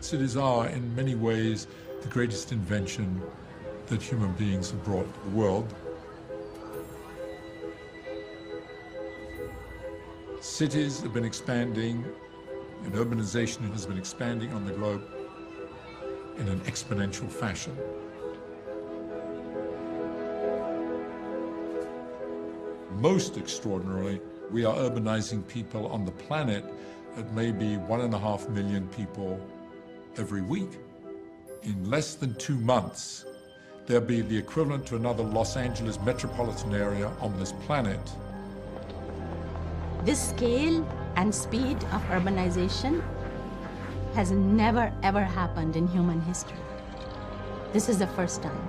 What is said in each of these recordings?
Cities are, in many ways, the greatest invention that human beings have brought to the world. Cities have been expanding, and urbanization has been expanding on the globe in an exponential fashion. Most extraordinarily, we are urbanizing people on the planet at maybe 1.5 million people every week. In less than 2 months, there'll be the equivalent to another Los Angeles metropolitan area on this planet. This scale and speed of urbanization has never, ever happened in human history. This is the first time.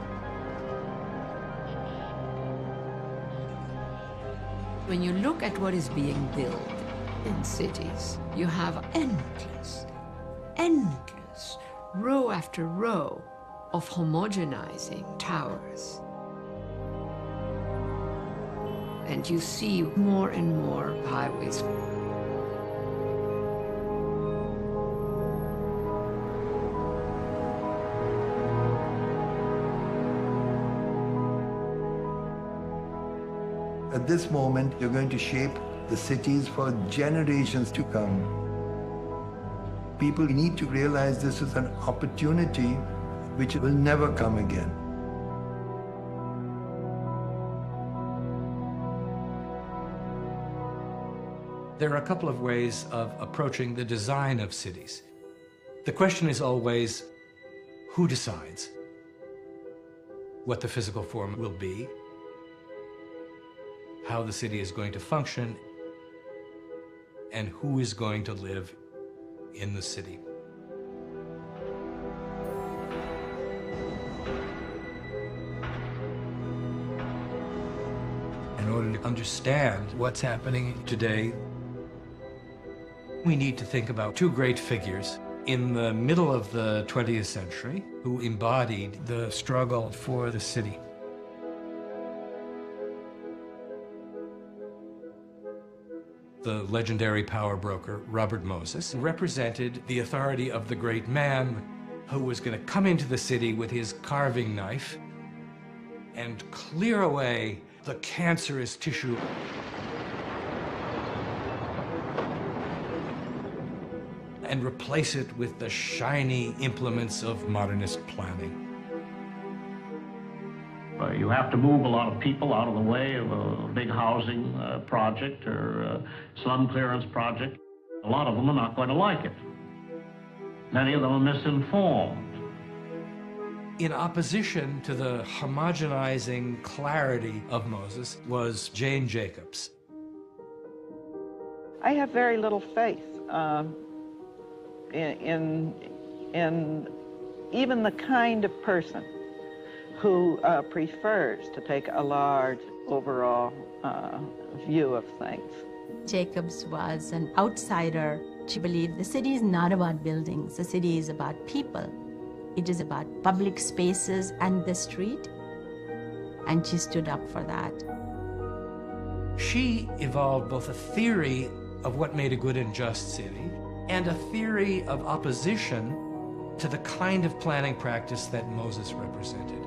When you look at what is being built in cities, you have endless, row after row of homogenizing towers. And you see more and more highways. At this moment, you're going to shape the cities for generations to come. People need to realize this is an opportunity which will never come again. There are a couple of ways of approaching the design of cities. The question is always, who decides what the physical form will be, how the city is going to function, and who is going to live in the city. In order to understand what's happening today, we need to think about two great figures in the middle of the 20th century who embodied the struggle for the city. The legendary power broker, Robert Moses, represented the authority of the great man who was going to come into the city with his carving knife and clear away the cancerous tissue and replace it with the shiny implements of modernist planning. You have to move a lot of people out of the way of a big housing project or a slum clearance project. A lot of them are not going to like it. Many of them are misinformed. In opposition to the homogenizing clarity of Moses was Jane Jacobs. I have very little faith in even the kind of person who prefers to take a large overall view of things. Jacobs was an outsider. She believed the city is not about buildings, the city is about people. It is about public spaces and the street, and she stood up for that. She evolved both a theory of what made a good and just city and a theory of opposition to the kind of planning practice that Moses represented.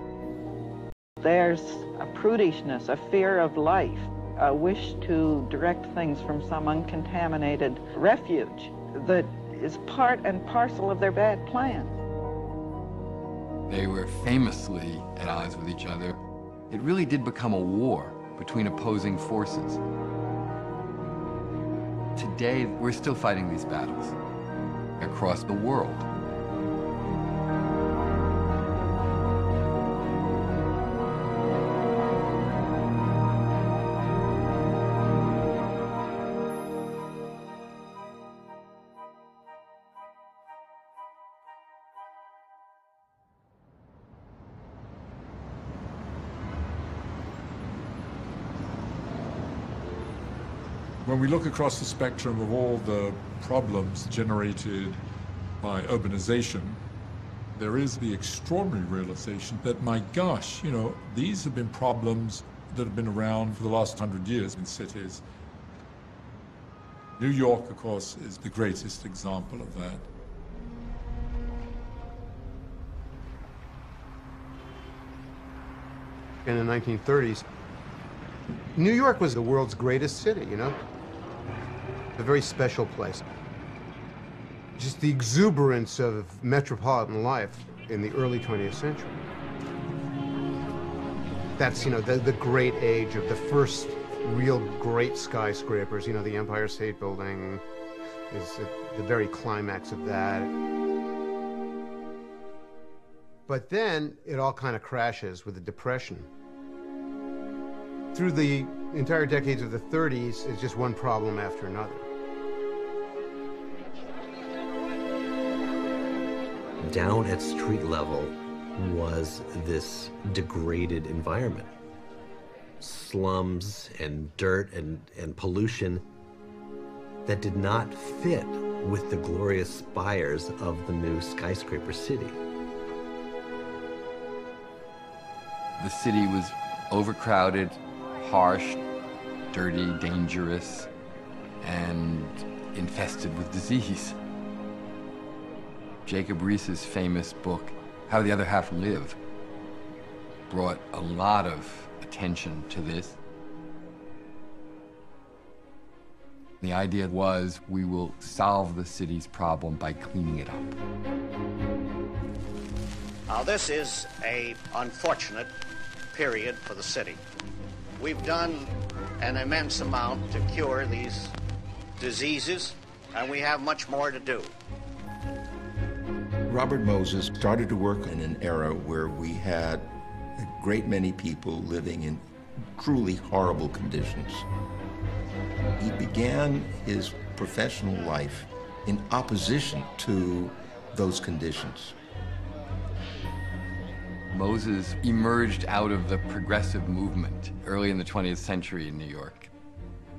There's a prudishness, a fear of life, a wish to direct things from some uncontaminated refuge that is part and parcel of their bad plan. They were famously at odds with each other. It really did become a war between opposing forces. Today, we're still fighting these battles across the world. When we look across the spectrum of all the problems generated by urbanization, there is the extraordinary realization that, my gosh, you know, these have been problems that have been around for the last 100 years in cities. New York, of course, is the greatest example of that. In the 1930s, New York was the world's greatest city, you know? A very special place. Just the exuberance of metropolitan life in the early 20th century. That's, you know, the great age of the first real great skyscrapers. You know, the Empire State Building is the very climax of that. But then it all kind of crashes with the Depression. Through the entire decades of the 30s, it's just one problem after another. Down at street level was this degraded environment. Slums and dirt and pollution that did not fit with the glorious spires of the new skyscraper city. The city was overcrowded, harsh, dirty, dangerous, and infested with disease. Jacob Riis's famous book, How the Other Half Live, brought a lot of attention to this. The idea was we will solve the city's problem by cleaning it up. Now, this is an unfortunate period for the city. We've done an immense amount to cure these diseases, and we have much more to do. Robert Moses started to work in an era where we had a great many people living in truly horrible conditions. He began his professional life in opposition to those conditions. Moses emerged out of the progressive movement early in the 20th century in New York.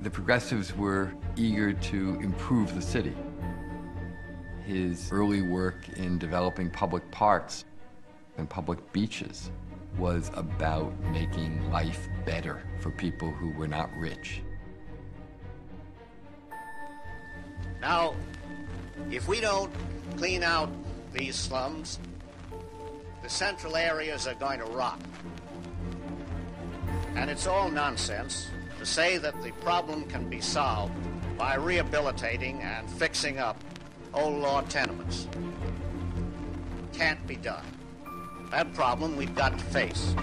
The progressives were eager to improve the city. His early work in developing public parks and public beaches was about making life better for people who were not rich. Now, if we don't clean out these slums, the central areas are going to rot. And it's all nonsense to say that the problem can be solved by rehabilitating and fixing up old law tenements. Can't be done. That problem we've got to face.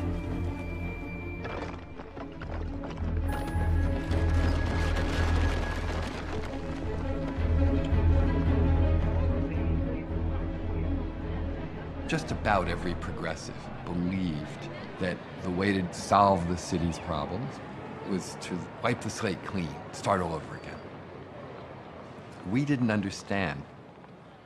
Just about every progressive believed that the way to solve the city's problems was to wipe the slate clean, start all over again. We didn't understand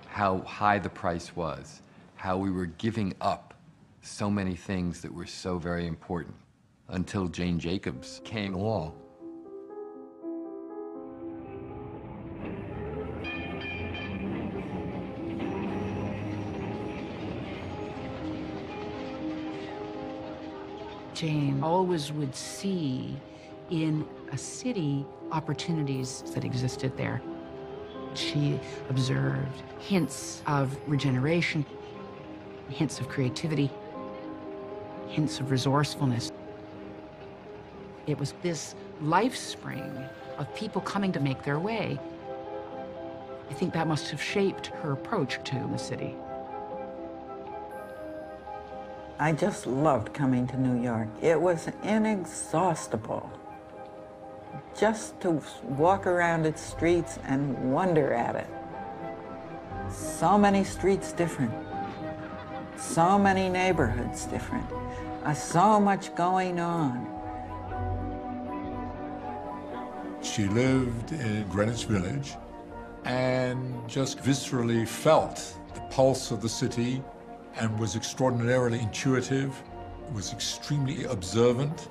how high the price was, how we were giving up so many things that were so very important until Jane Jacobs came along. Jane always would see in a city opportunities that existed there. She observed hints of regeneration, hints of creativity, hints of resourcefulness. It was this life spring of people coming to make their way. I think that must have shaped her approach to the city. I just loved coming to New York. It was inexhaustible. Just to walk around its streets and wonder at it. So many streets different. So many neighborhoods different. So much going on. She lived in Greenwich Village and just viscerally felt the pulse of the city and was extraordinarily intuitive, was extremely observant.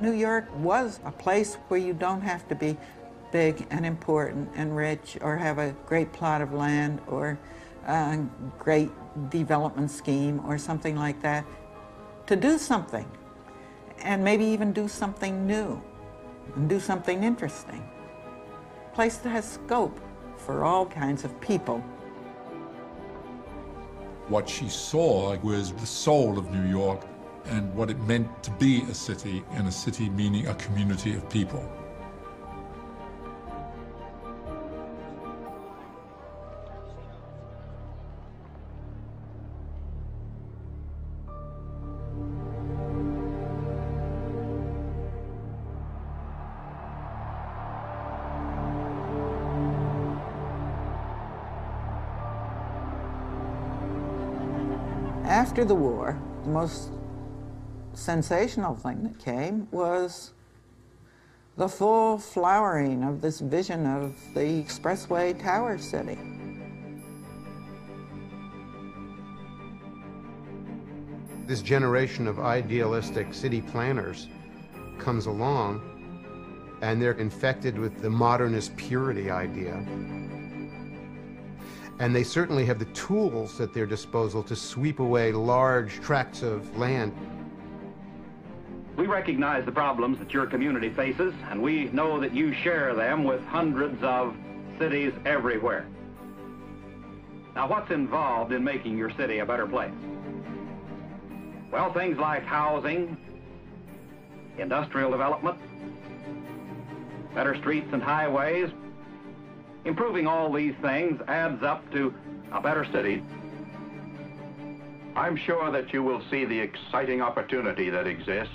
New York was a place where you don't have to be big and important and rich or have a great plot of land or a great development scheme or something like that to do something, and maybe even do something new and do something interesting. A place that has scope for all kinds of people. What she saw was the soul of New York and what it meant to be a city, and a city meaning a community of people. After the war, the most sensational thing that came was the full flowering of this vision of the expressway tower city. This generation of idealistic city planners comes along, and they're infected with the modernist purity idea. And they certainly have the tools at their disposal to sweep away large tracts of land. We recognize the problems that your community faces, and we know that you share them with hundreds of cities everywhere. Now, what's involved in making your city a better place? Well, things like housing, industrial development, better streets and highways. Improving all these things adds up to a better city. I'm sure that you will see the exciting opportunity that exists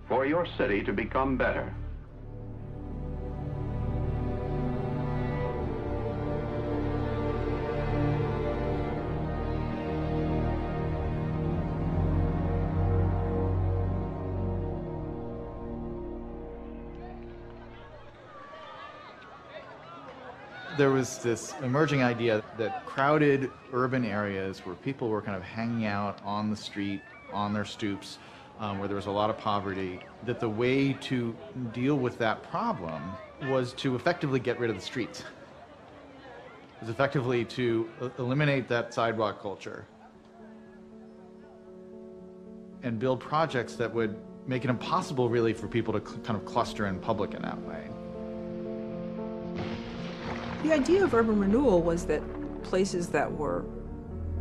for your city to become better. There was this emerging idea that crowded urban areas where people were kind of hanging out on the street, on their stoops, where there was a lot of poverty, that the way to deal with that problem was to effectively get rid of the streets. It was effectively to eliminate that sidewalk culture and build projects that would make it impossible really for people to kind of cluster in public in that way. The idea of urban renewal was that places that were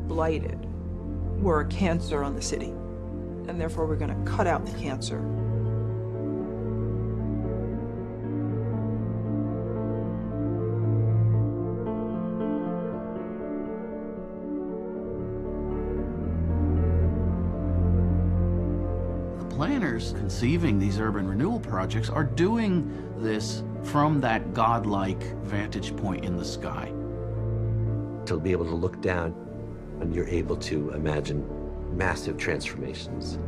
blighted were a cancer on the city, and therefore we're going to cut out the cancer. The planners conceiving these urban renewal projects are doing this from that godlike vantage point in the sky. To be able to look down, and you're able to imagine massive transformations.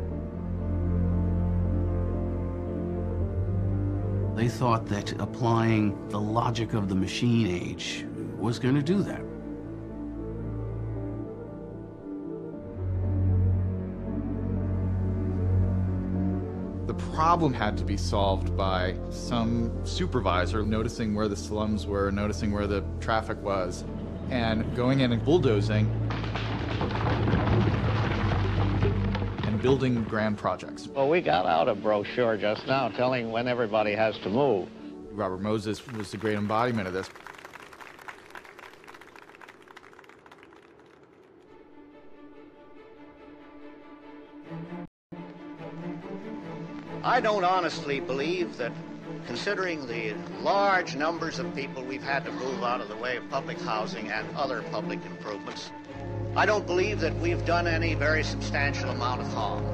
They thought that applying the logic of the machine age was going to do that. The problem had to be solved by some supervisor noticing where the slums were, noticing where the traffic was, and going in and bulldozing and building grand projects. Well, we got out a brochure just now telling when everybody has to move. Robert Moses was the great embodiment of this. I don't honestly believe that, considering the large numbers of people we've had to move out of the way of public housing and other public improvements, I don't believe that we've done any very substantial amount of harm.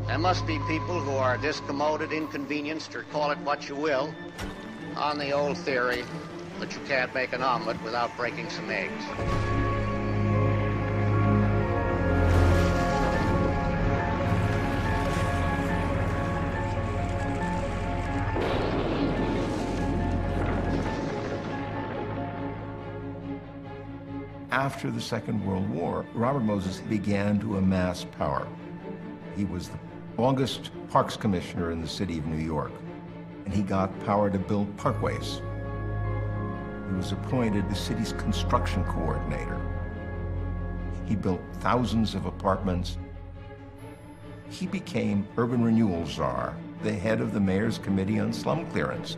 There must be people who are discommoded, inconvenienced, or call it what you will, on the old theory that you can't make an omelet without breaking some eggs. After the Second World War, Robert Moses began to amass power. He was the longest parks commissioner in the city of New York, and he got power to build parkways. He was appointed the city's construction coordinator. He built thousands of apartments. He became urban renewal czar, the head of the mayor's committee on slum clearance.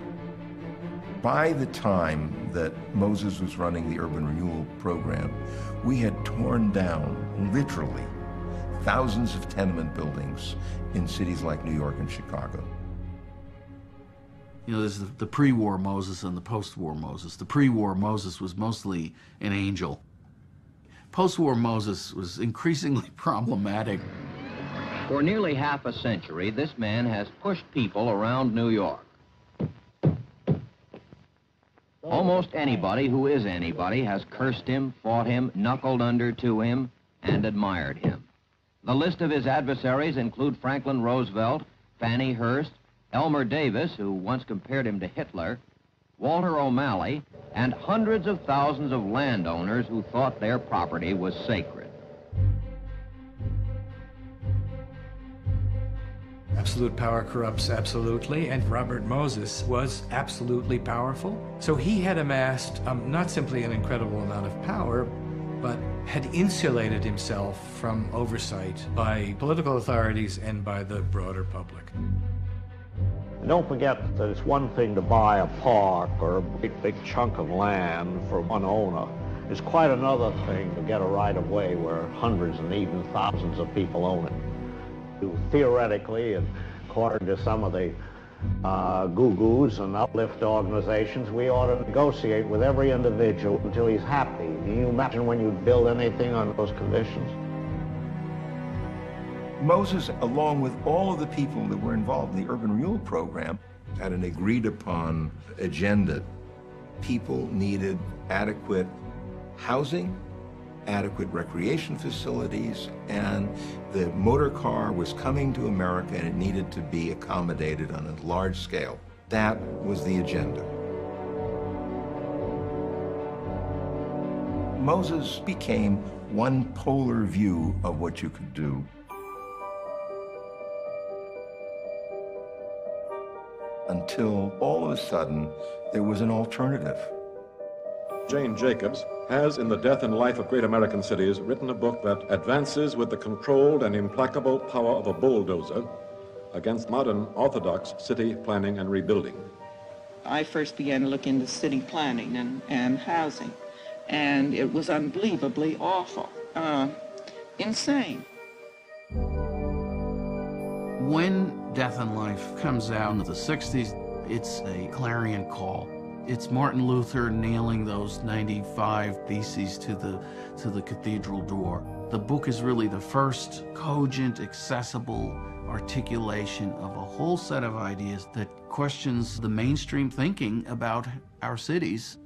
By the time that Moses was running the urban renewal program, we had torn down, literally, thousands of tenement buildings in cities like New York and Chicago. You know, there's the pre-war Moses and the post-war Moses. The pre-war Moses was mostly an angel. Post-war Moses was increasingly problematic. For nearly half a century, this man has pushed people around New York. Almost anybody who is anybody has cursed him, fought him, knuckled under to him, and admired him. The list of his adversaries include Franklin Roosevelt, Fannie Hurst, Elmer Davis, who once compared him to Hitler, Walter O'Malley, and hundreds of thousands of landowners who thought their property was sacred. Absolute power corrupts absolutely, and Robert Moses was absolutely powerful. So he had amassed not simply an incredible amount of power, but had insulated himself from oversight by political authorities and by the broader public. And don't forget that it's one thing to buy a park or a big chunk of land from one owner. It's quite another thing to get a right-of-way where hundreds and even thousands of people own it. Theoretically, and according to some of the goo-goos and uplift organizations, we ought to negotiate with every individual until he's happy. Can you imagine when you build anything on those conditions? Moses, along with all of the people that were involved in the urban renewal program, had an agreed-upon agenda. People needed adequate housing, adequate recreation facilities, and the motor car was coming to America and it needed to be accommodated on a large scale. That was the agenda. Moses became one polar view of what you could do. Until all of a sudden, there was an alternative. Jane Jacobs has, in The Death and Life of Great American Cities, written a book that advances with the controlled and implacable power of a bulldozer against modern orthodox city planning and rebuilding. I first began to look into city planning and housing, and it was unbelievably awful, insane. When Death and Life comes out in the 60s, it's a clarion call. It's Martin Luther nailing those 95 theses to the cathedral door. The book is really the first cogent, accessible articulation of a whole set of ideas that questions the mainstream thinking about our cities.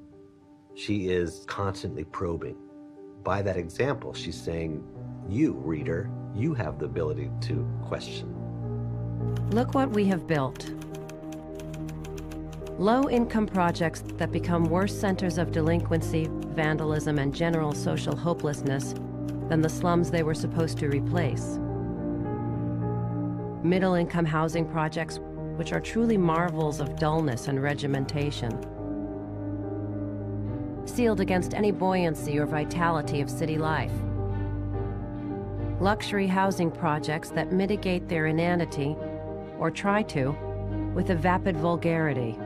She is constantly probing. By that example, she's saying, you, reader, you have the ability to question. Look what we have built. Low-income projects that become worse centers of delinquency, vandalism, and general social hopelessness than the slums they were supposed to replace. Middle-income housing projects, which are truly marvels of dullness and regimentation. Sealed against any buoyancy or vitality of city life. Luxury housing projects that mitigate their inanity, or try to, with a vapid vulgarity.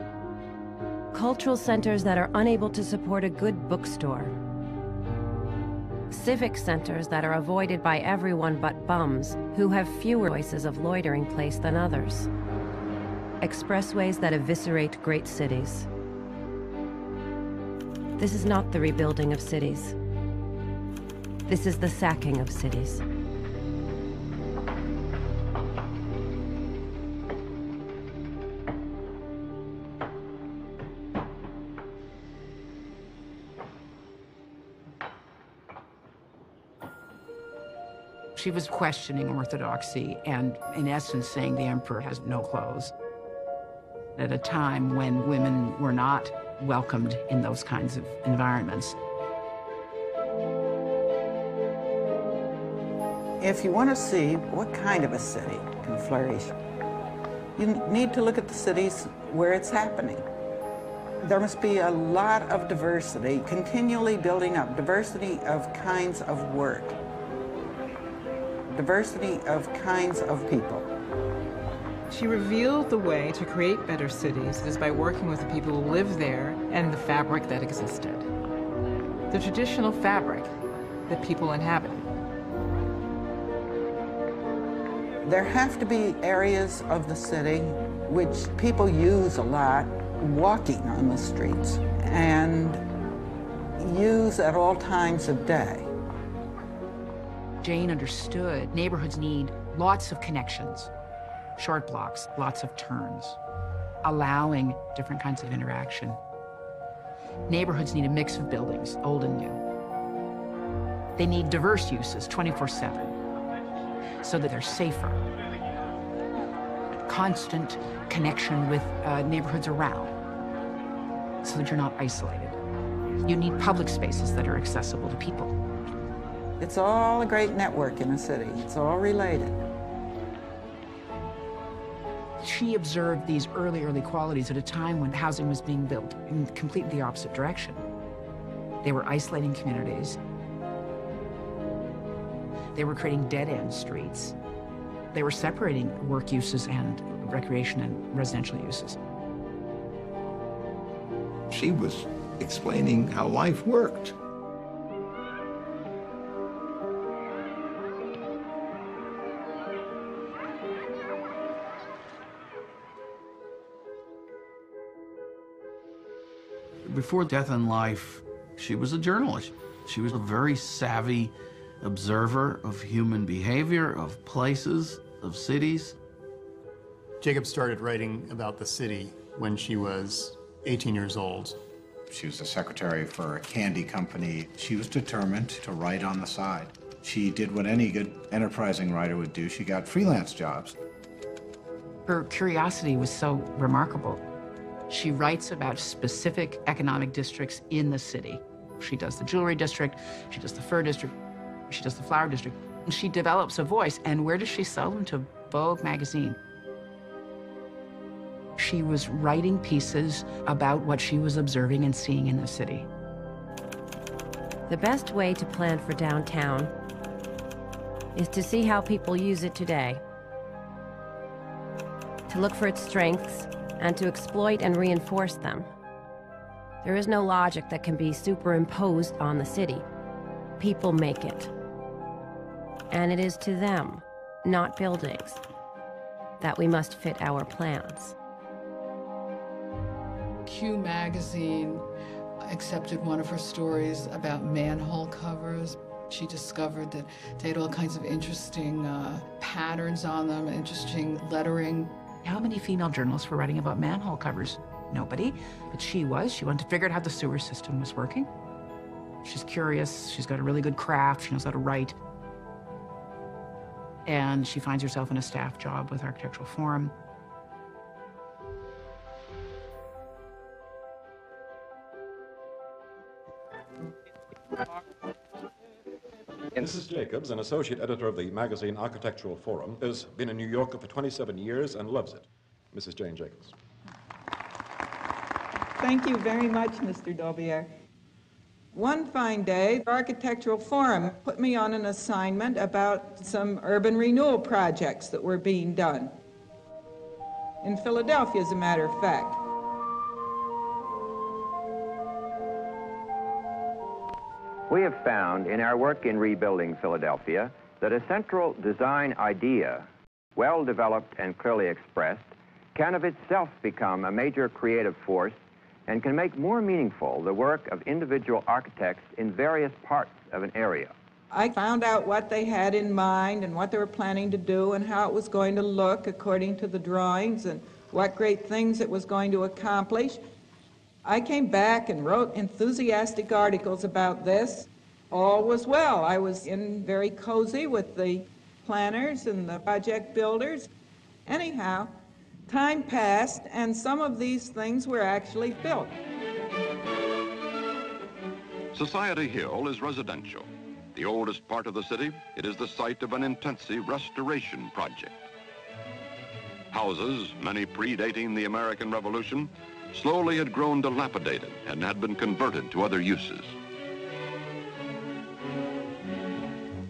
Cultural centers that are unable to support a good bookstore. Civic centers that are avoided by everyone but bums who have fewer choices of loitering place than others. Expressways that eviscerate great cities. This is not the rebuilding of cities. This is the sacking of cities. She was questioning orthodoxy and, in essence, saying the emperor has no clothes. At a time when women were not welcomed in those kinds of environments. If you want to see what kind of a city can flourish, you need to look at the cities where it's happening. There must be a lot of diversity, continually building up, diversity of kinds of work. Diversity of kinds of people. She revealed the way to create better cities is by working with the people who live there and the fabric that existed. The traditional fabric that people inhabited. There have to be areas of the city which people use a lot, walking on the streets, and use at all times of day. Jane understood neighborhoods need lots of connections, short blocks, lots of turns, allowing different kinds of interaction. Neighborhoods need a mix of buildings, old and new. They need diverse uses 24/7 so that they're safer. Constant connection with neighborhoods around so that you're not isolated. You need public spaces that are accessible to people. It's all a great network in a city. It's all related. She observed these early qualities at a time when housing was being built in completely the opposite direction. They were isolating communities. They were creating dead-end streets. They were separating work uses and recreation and residential uses. She was explaining how life worked. Before Death and Life, she was a journalist. She was a very savvy observer of human behavior, of places, of cities. Jacobs started writing about the city when she was 18 years old. She was the secretary for a candy company. She was determined to write on the side. She did what any good enterprising writer would do. She got freelance jobs. Her curiosity was so remarkable. She writes about specific economic districts in the city. She does the jewelry district, she does the fur district, she does the flower district. She develops a voice, and where does she sell them? To Vogue magazine. She was writing pieces about what she was observing and seeing in the city. The best way to plan for downtown is to see how people use it today, to look for its strengths, and to exploit and reinforce them. There is no logic that can be superimposed on the city. People make it. And it is to them, not buildings, that we must fit our plans. Q magazine accepted one of her stories about manhole covers. She discovered that they had all kinds of interesting patterns on them, interesting lettering. How many female journalists were writing about manhole covers? Nobody, but she was. She wanted to figure out how the sewer system was working. She's curious, she's got a really good craft, she knows how to write. And she finds herself in a staff job with Architectural Forum. Mrs. Jacobs, an associate editor of the magazine Architectural Forum, has been in New York for 27 years and loves it. Mrs. Jane Jacobs. Thank you very much, Mr. Daubier. One fine day, Architectural Forum put me on an assignment about some urban renewal projects that were being done. In Philadelphia, as a matter of fact. We have found in our work in rebuilding Philadelphia that a central design idea, well developed and clearly expressed, can of itself become a major creative force and can make more meaningful the work of individual architects in various parts of an area. I found out what they had in mind and what they were planning to do and how it was going to look according to the drawings and what great things it was going to accomplish. I came back and wrote enthusiastic articles about this. All was well. I was in very cozy with the planners and the project builders. Anyhow, time passed and some of these things were actually built. Society Hill is residential. The oldest part of the city, it is the site of an intensive restoration project. Houses, many predating the American Revolution, slowly had grown dilapidated and had been converted to other uses.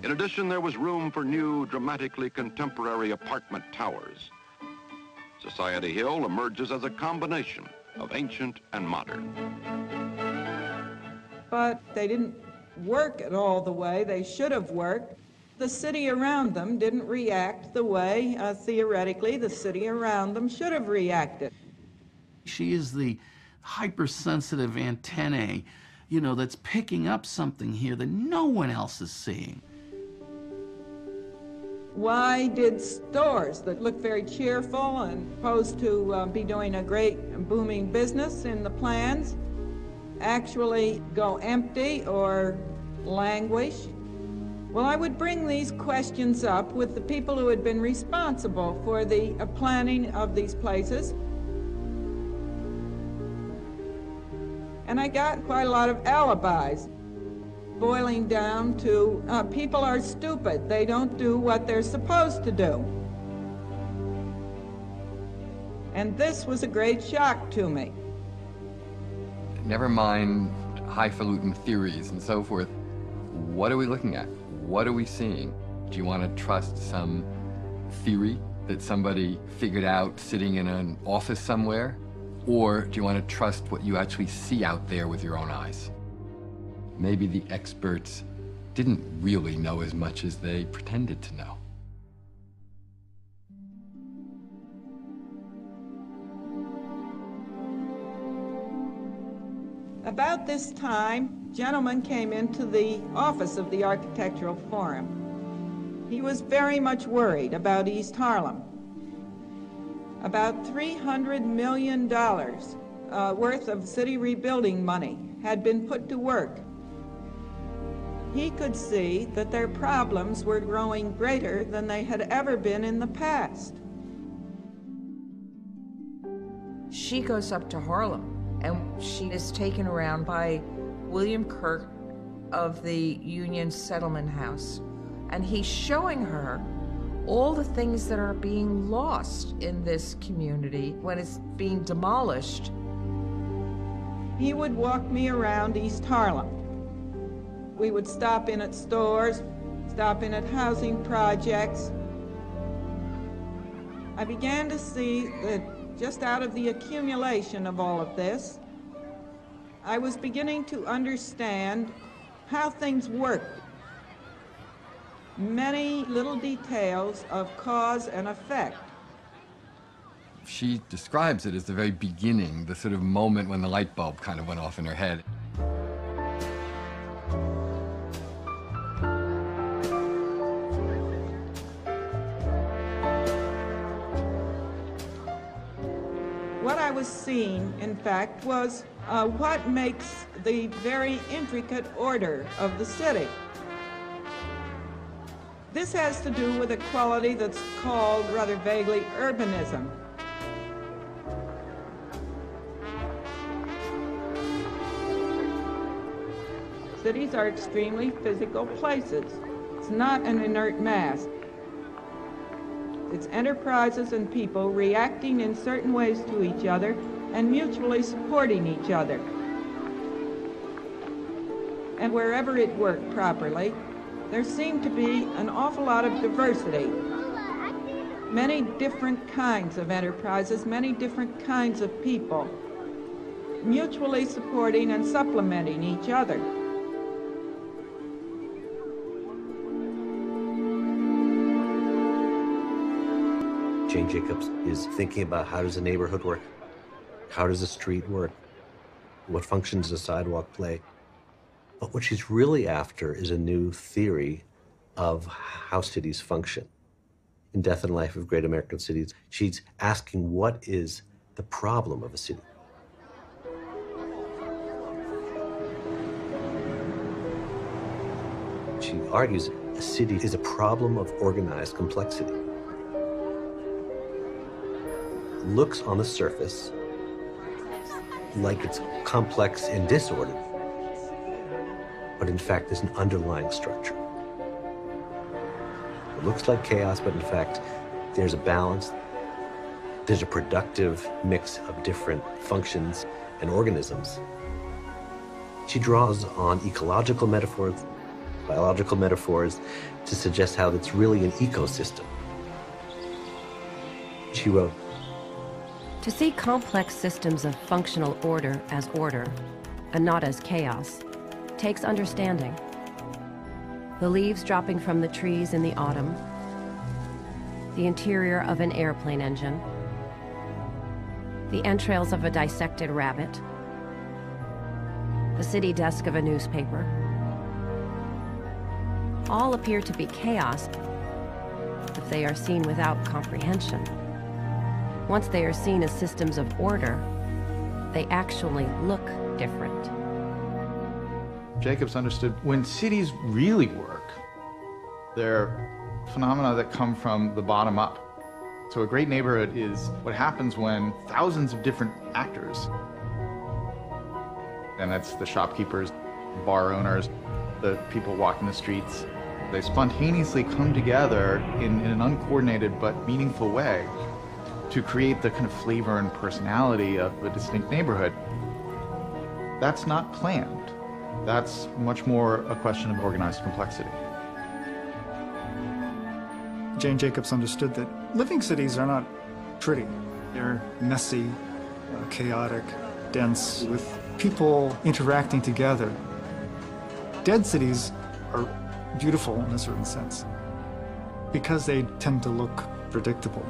In addition, there was room for new, dramatically contemporary apartment towers. Society Hill emerges as a combination of ancient and modern. But they didn't work at all the way they should have worked. The city around them didn't react the way, theoretically, the city around them should have reacted. She is the hypersensitive antennae, you know, that's picking up something here that no one else is seeing. Why did stores that look very cheerful and supposed to be doing a great booming business in the plans actually go empty or languish? Well, I would bring these questions up with the people who had been responsible for the planning of these places. And I got quite a lot of alibis, boiling down to people are stupid. They don't do what they're supposed to do. And this was a great shock to me. Never mind highfalutin theories and so forth. What are we looking at? What are we seeing? Do you want to trust some theory that somebody figured out sitting in an office somewhere? Or do you want to trust what you actually see out there with your own eyes? Maybe the experts didn't really know as much as they pretended to know. About this time, a gentleman came into the office of the Architectural Forum. He was very much worried about East Harlem. About $300 million worth of city rebuilding money had been put to work. He could see that their problems were growing greater than they had ever been in the past. She goes up to Harlem, and she is taken around by William Kirk of the Union Settlement House. And he's showing her all the things that are being lost in this community when it's being demolished. He would walk me around East Harlem. We would stop in at stores, stop in at housing projects. I began to see that just out of the accumulation of all of this, I was beginning to understand how things worked. Many little details of cause and effect. She describes it as the very beginning, the sort of moment when the light bulb kind of went off in her head. What I was seeing, in fact, was what makes the very intricate order of the city. This has to do with a quality that's called, rather vaguely, urbanism. Cities are extremely physical places. It's not an inert mass. It's enterprises and people reacting in certain ways to each other and mutually supporting each other. And wherever it worked properly, there seemed to be an awful lot of diversity. Many different kinds of enterprises, many different kinds of people, mutually supporting and supplementing each other. Jane Jacobs is thinking about how does a neighborhood work? How does a street work? What function does a sidewalk play? But what she's really after is a new theory of how cities function. In Death and Life of Great American Cities, she's asking what is the problem of a city? She argues a city is a problem of organized complexity. Looks on the surface like it's complex and disordered, but in fact there's an underlying structure. It looks like chaos, but in fact there's a balance. There's a productive mix of different functions and organisms. She draws on ecological metaphors, biological metaphors, to suggest how it's really an ecosystem. She wrote, "To see complex systems of functional order as order, and not as chaos, takes understanding. The leaves dropping from the trees in the autumn, the interior of an airplane engine, the entrails of a dissected rabbit, the city desk of a newspaper, all appear to be chaos if they are seen without comprehension. Once they are seen as systems of order, they actually look different. Jacobs understood when cities really work, they're phenomena that come from the bottom up. So a great neighborhood is what happens when thousands of different actors, and that's the shopkeepers, bar owners, the people walking the streets, they spontaneously come together in an uncoordinated but meaningful way to create the kind of flavor and personality of a distinct neighborhood. That's not planned. That's much more a question of organized complexity. Jane Jacobs understood that living cities are not pretty. They're messy, chaotic, dense, with people interacting together. Dead cities are beautiful in a certain sense because they tend to look predictable.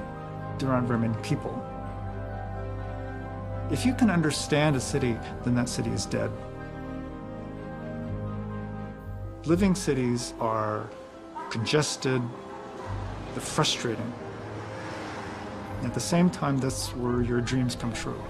There aren't very many people. If you can understand a city, then that city is dead. Living cities are congested, they're frustrating. At the same time, that's where your dreams come true.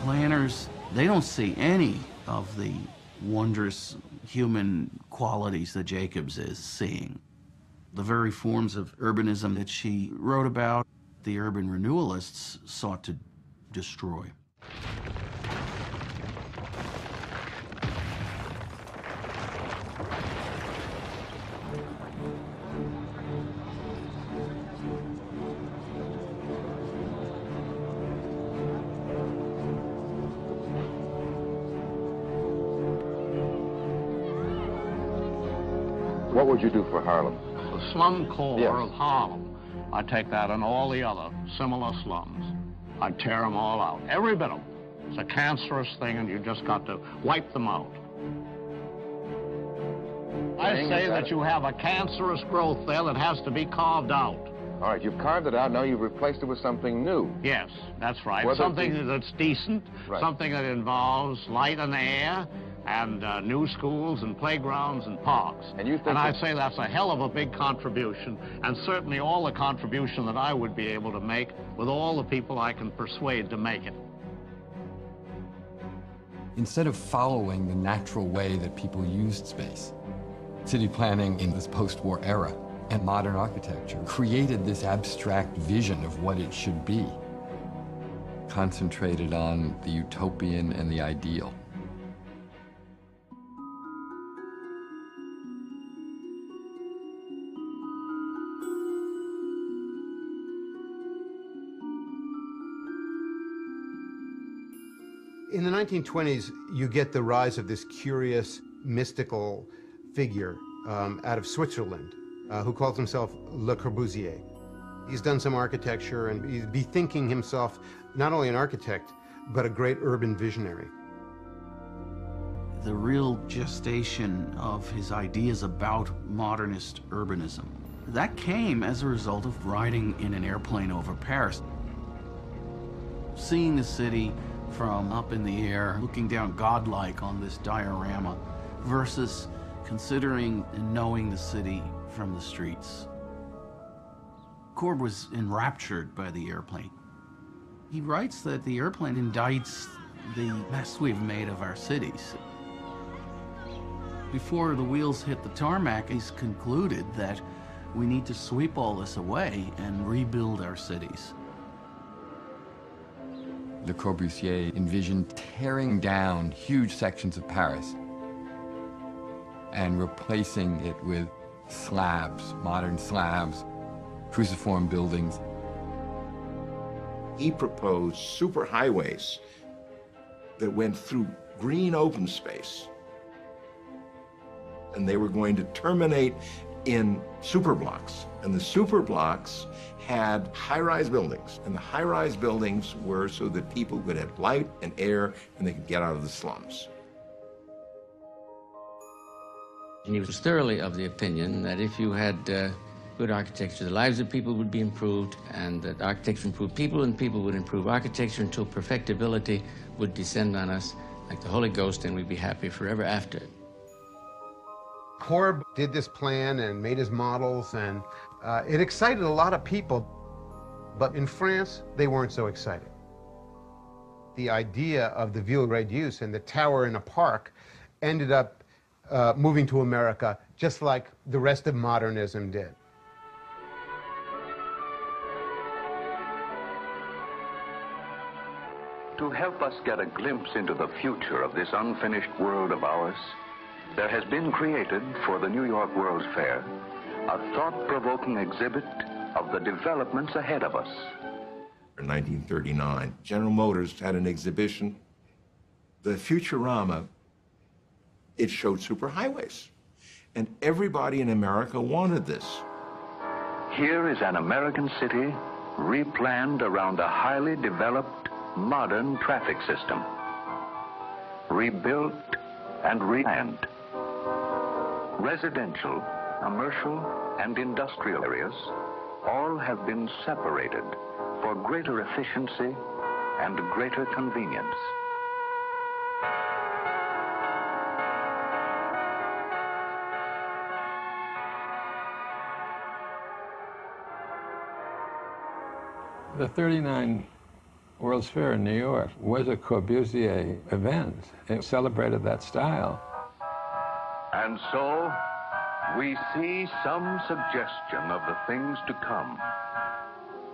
Planners, they don't see any of the wondrous human qualities that Jacobs is seeing. The very forms of urbanism that she wrote about, the urban renewalists sought to destroy. What would you do for Harlem? The slum core Yes. of Harlem. I'd take that and all the other similar slums. I'd tear them all out, every bit of them. It's a cancerous thing and you just got to wipe them out. I say that you have a cancerous growth there that has to be carved out. All right, you've carved it out, now you've replaced it with something new. Yes, that's right. Whether Something that's decent, Right. something that involves light and air, and new schools and playgrounds and parks. And I say that's a hell of a big contribution, and certainly all the contribution that I would be able to make with all the people I can persuade to make it. Instead of following the natural way that people used space, city planning in this post-war era and modern architecture created this abstract vision of what it should be, concentrated on the utopian and the ideal. In the 1920s, you get the rise of this curious, mystical figure out of Switzerland who calls himself Le Corbusier. He's done some architecture, and he'd be thinking himself not only an architect, but a great urban visionary. The real gestation of his ideas about modernist urbanism, that came as a result of riding in an airplane over Paris. Seeing the city from up in the air, looking down godlike on this diorama, versus considering and knowing the city from the streets. Corb was enraptured by the airplane. He writes that the airplane indicts the mess we've made of our cities. Before the wheels hit the tarmac, he's concluded that we need to sweep all this away and rebuild our cities. Le Corbusier envisioned tearing down huge sections of Paris and replacing it with slabs, modern slabs, cruciform buildings. He proposed superhighways that went through green open space. And they were going to terminate in superblocks. And the superblocks had high-rise buildings. And the high-rise buildings were so that people could have light and air and they could get out of the slums. And he was thoroughly of the opinion that if you had good architecture, the lives of people would be improved, and that architecture improved people, and people would improve architecture until perfectibility would descend on us like the Holy Ghost, and we'd be happy forever after. Corb did this plan and made his models, and it excited a lot of people. But in France, they weren't so excited. The idea of the Ville Réduce and the tower in a park ended up moving to America just like the rest of modernism did. To help us get a glimpse into the future of this unfinished world of ours, there has been created for the New York World's Fair a thought-provoking exhibit of the developments ahead of us. In 1939, General Motors had an exhibition. The Futurama, it showed superhighways. And everybody in America wanted this. Here is an American city replanned around a highly developed modern traffic system. Rebuilt and replanned. Residential, commercial, and industrial areas all have been separated for greater efficiency and greater convenience. The 39 World's Fair in New York was a Corbusier event. It celebrated that style. And so, we see some suggestion of the things to come.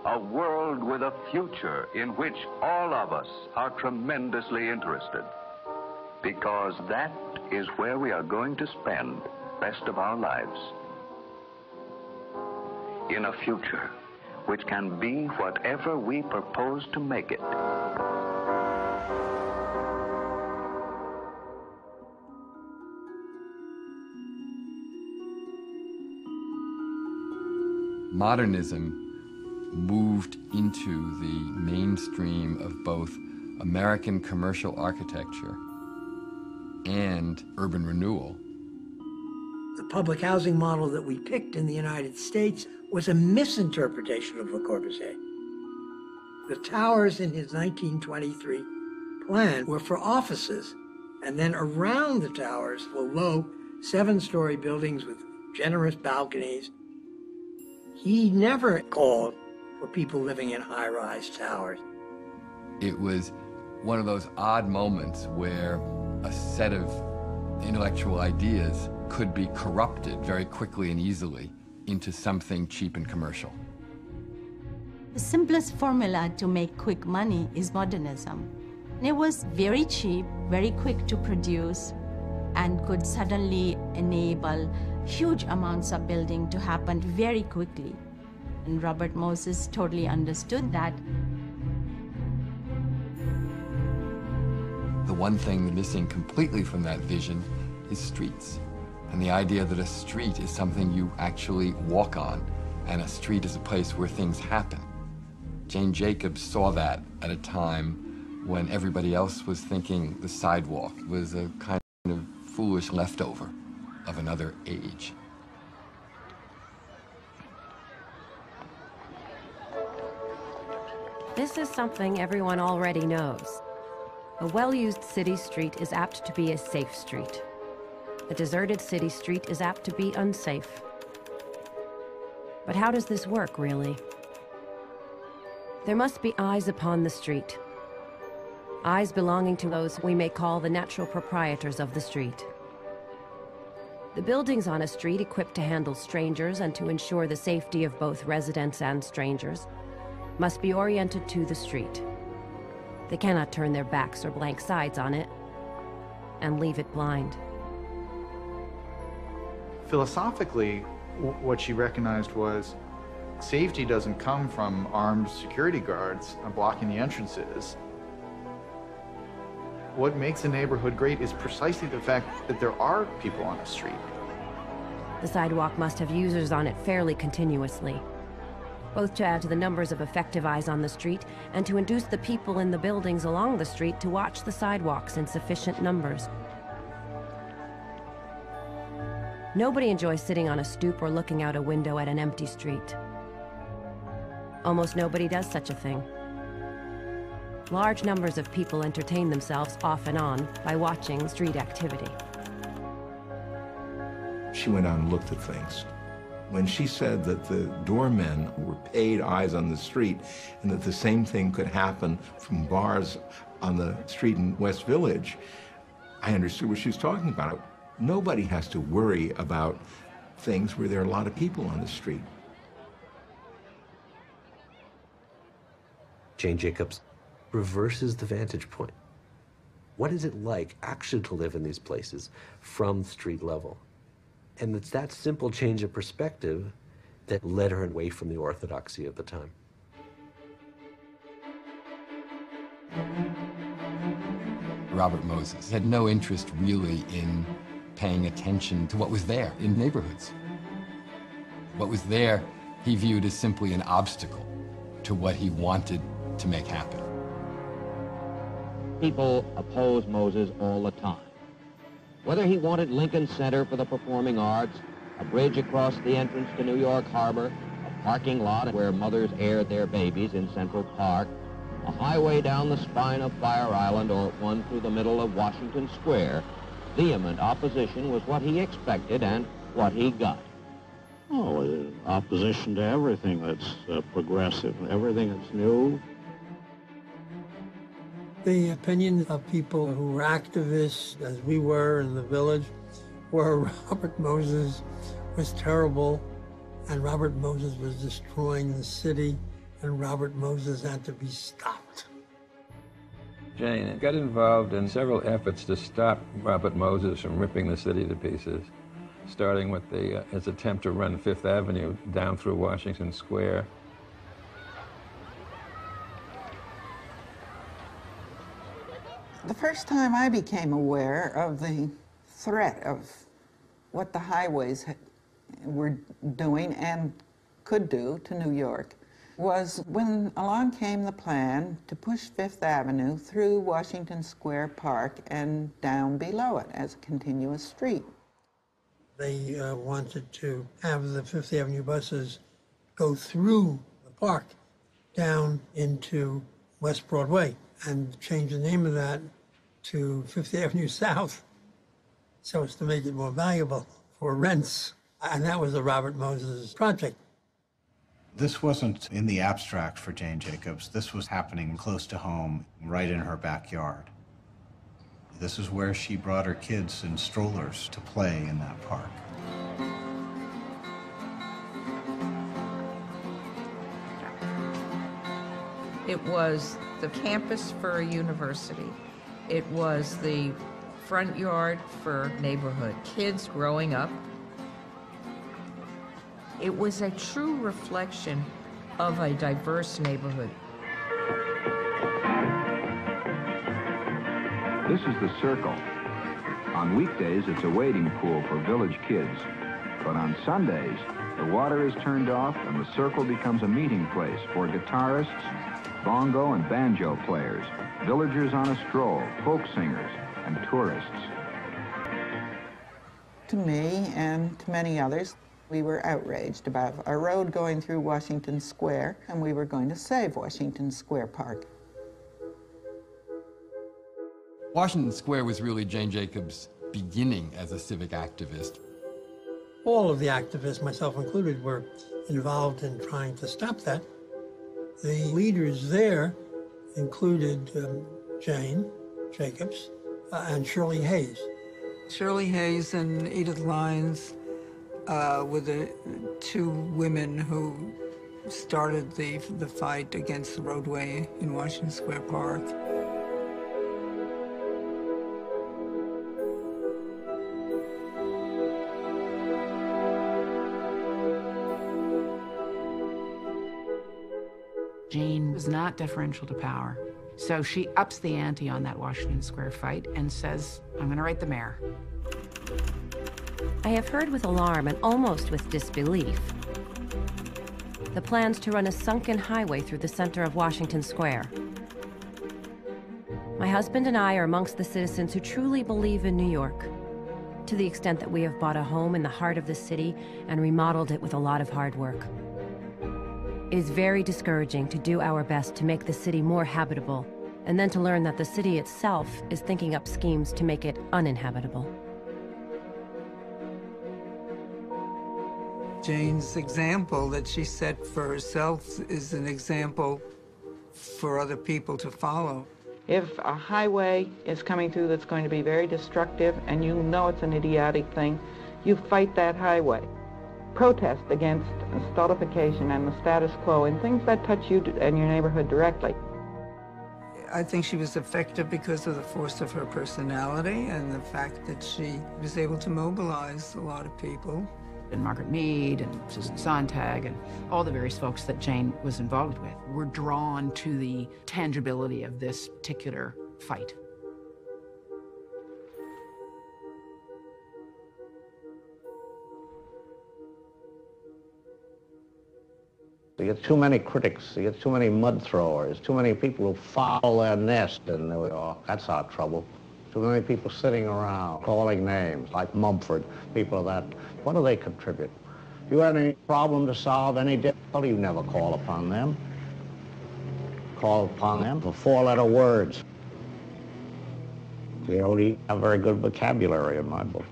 A world with a future in which all of us are tremendously interested. Because that is where we are going to spend the rest of our lives. In a future which can be whatever we propose to make it. Modernism moved into the mainstream of both American commercial architecture and urban renewal. The public housing model that we picked in the United States was a misinterpretation of Le Corbusier. The towers in his 1923 plan were for offices, and then around the towers were low 7-story buildings with generous balconies. He never called for people living in high-rise towers. It was one of those odd moments where a set of intellectual ideas could be corrupted very quickly and easily into something cheap and commercial. The simplest formula to make quick money is modernism. It was very cheap, very quick to produce, and could suddenly enable huge amounts of building to happen very quickly. And Robert Moses totally understood that. The one thing missing completely from that vision is streets. And the idea that a street is something you actually walk on, and a street is a place where things happen. Jane Jacobs saw that at a time when everybody else was thinking the sidewalk was a kind of foolish leftover of another age. This is something everyone already knows. A well-used city street is apt to be a safe street. A deserted city street is apt to be unsafe. But how does this work, really? There must be eyes upon the street. Eyes belonging to those we may call the natural proprietors of the street. The buildings on a street equipped to handle strangers and to ensure the safety of both residents and strangers must be oriented to the street. They cannot turn their backs or blank sides on it and leave it blind. Philosophically, what she recognized was safety doesn't come from armed security guards blocking the entrances. What makes a neighborhood great is precisely the fact that there are people on the street. The sidewalk must have users on it fairly continuously, both to add to the numbers of effective eyes on the street and to induce the people in the buildings along the street to watch the sidewalks in sufficient numbers. Nobody enjoys sitting on a stoop or looking out a window at an empty street. Almost nobody does such a thing. Large numbers of people entertain themselves off and on by watching street activity. She went out and looked at things. When she said that the doormen were paid eyes on the street and that the same thing could happen from bars on the street in West Village, I understood what she was talking about. Nobody has to worry about things where there are a lot of people on the street. Jane Jacobs reverses the vantage point. What is it like actually to live in these places from street level? And it's that simple change of perspective that led her away from the orthodoxy of the time. Robert Moses had no interest really in paying attention to what was there in neighborhoods. What was there he viewed as simply an obstacle to what he wanted to make happen. People oppose Moses all the time. Whether he wanted Lincoln Center for the performing arts, a bridge across the entrance to New York Harbor, a parking lot where mothers aired their babies in Central Park, a highway down the spine of Fire Island, or one through the middle of Washington Square, vehement opposition was what he expected and what he got. Oh, opposition to everything that's progressive, everything that's new. The opinion of people who were activists, as we were in the village, were Robert Moses was terrible, and Robert Moses was destroying the city, and Robert Moses had to be stopped. Jane got involved in several efforts to stop Robert Moses from ripping the city to pieces, starting with his attempt to run Fifth Avenue down through Washington Square. The first time I became aware of the threat of what the highways were doing and could do to New York was when along came the plan to push Fifth Avenue through Washington Square Park and down below it as a continuous street. They wanted to have the Fifth Avenue buses go through the park down into West Broadway and change the name of that to Fifth Avenue South so as to make it more valuable for rents. And that was a Robert Moses project. This wasn't in the abstract for Jane Jacobs. This was happening close to home, right in her backyard. This is where she brought her kids in strollers to play in that park. It was the campus for a university. It was the front yard for neighborhood kids growing up. It was a true reflection of a diverse neighborhood. This is the Circle. On weekdays, it's a wading pool for village kids. But on Sundays, the water is turned off and the Circle becomes a meeting place for guitarists, bongo and banjo players, villagers on a stroll, folk singers, and tourists. To me and to many others, we were outraged about a road going through Washington Square, and we were going to save Washington Square Park. Washington Square was really Jane Jacobs' beginning as a civic activist. All of the activists, myself included, were involved in trying to stop that. The leaders there included Jane Jacobs and Shirley Hayes. Shirley Hayes and Edith Lyons were the two women who started the fight against the roadway in Washington Square Park. Jane was not deferential to power. So she ups the ante on that Washington Square fight and says, I'm going to write the mayor. I have heard with alarm and almost with disbelief the plans to run a sunken highway through the center of Washington Square. My husband and I are amongst the citizens who truly believe in New York, to the extent that we have bought a home in the heart of the city and remodeled it with a lot of hard work. It is very discouraging to do our best to make the city more habitable, and then to learn that the city itself is thinking up schemes to make it uninhabitable. Jane's example that she set for herself is an example for other people to follow. If a highway is coming through that's going to be very destructive and you know it's an idiotic thing, you fight that highway. Protest against stultification and the status quo and things that touch you and your neighborhood directly. I think she was effective because of the force of her personality and the fact that she was able to mobilize a lot of people. And Margaret Mead and Susan Sontag and all the various folks that Jane was involved with were drawn to the tangibility of this particular fight. You get too many critics, you get too many mud throwers, too many people who foul their nest, and that's our trouble. Too many people sitting around calling names, like Mumford, people that, what do they contribute? If you had any problem to solve, any difficulty, you never call upon them. Call upon them for four-letter words. They only have very good vocabulary in my book.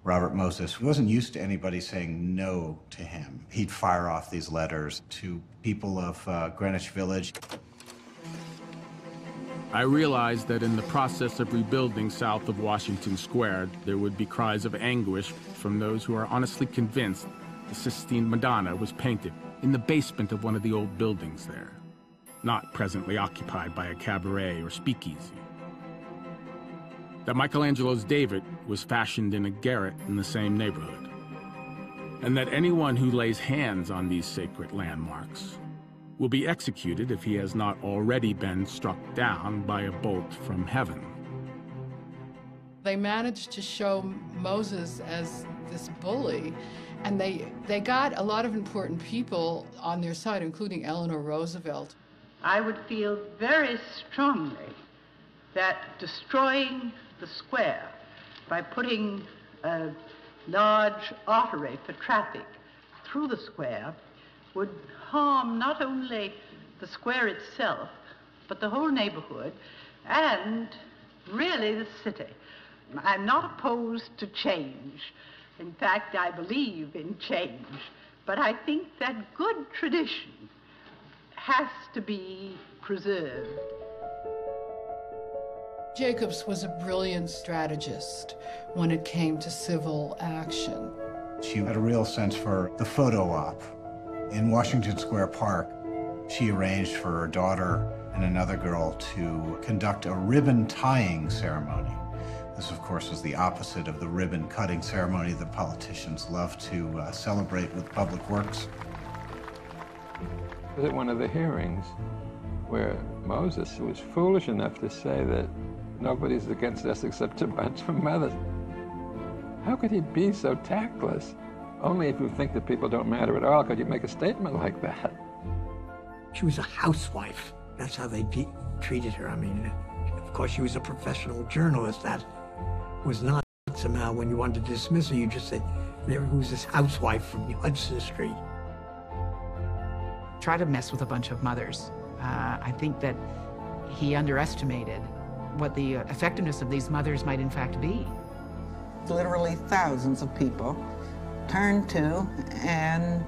Robert Moses wasn't used to anybody saying no to him. He'd fire off these letters to people of Greenwich Village. I realized that in the process of rebuilding south of Washington Square, there would be cries of anguish from those who are honestly convinced the Sistine Madonna was painted in the basement of one of the old buildings there, not presently occupied by a cabaret or speakeasy. That Michelangelo's David was fashioned in a garret in the same neighborhood, and that anyone who lays hands on these sacred landmarks will be executed if he has not already been struck down by a bolt from heaven. They managed to show Moses as this bully, and they got a lot of important people on their side, including Eleanor Roosevelt. I would feel very strongly that destroying the square by putting a large artery for traffic through the square would harm not only the square itself, but the whole neighborhood and really the city. I'm not opposed to change. In fact, I believe in change. But I think that good tradition has to be preserved. Jacobs was a brilliant strategist when it came to civil action. She had a real sense for the photo op. In Washington Square Park, she arranged for her daughter and another girl to conduct a ribbon tying ceremony. This, of course, was the opposite of the ribbon cutting ceremony that politicians love to celebrate with public works. At one of the hearings where Moses was foolish enough to say that nobody's against us except a bunch of mothers. How could he be so tactless? Only if you think that people don't matter at all could you make a statement like that. She was a housewife. That's how they treated her. I mean, of course, she was a professional journalist. That was not somehow when you wanted to dismiss her, you just said, there was this housewife from Hudson Street. Try to mess with a bunch of mothers. I think that he underestimated what the effectiveness of these mothers might in fact be. Literally thousands of people turned to, and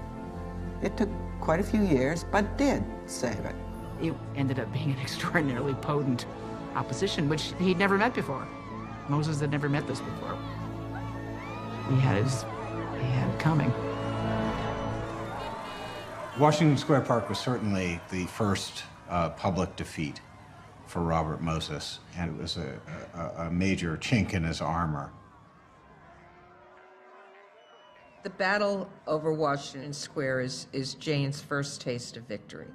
it took quite a few years, but did save it. It ended up being an extraordinarily potent opposition, which he'd never met before. Moses had never met this before. He had it coming. Washington Square Park was certainly the first public defeat for Robert Moses, and it was a major chink in his armor. The battle over Washington Square is Jane's first taste of victory.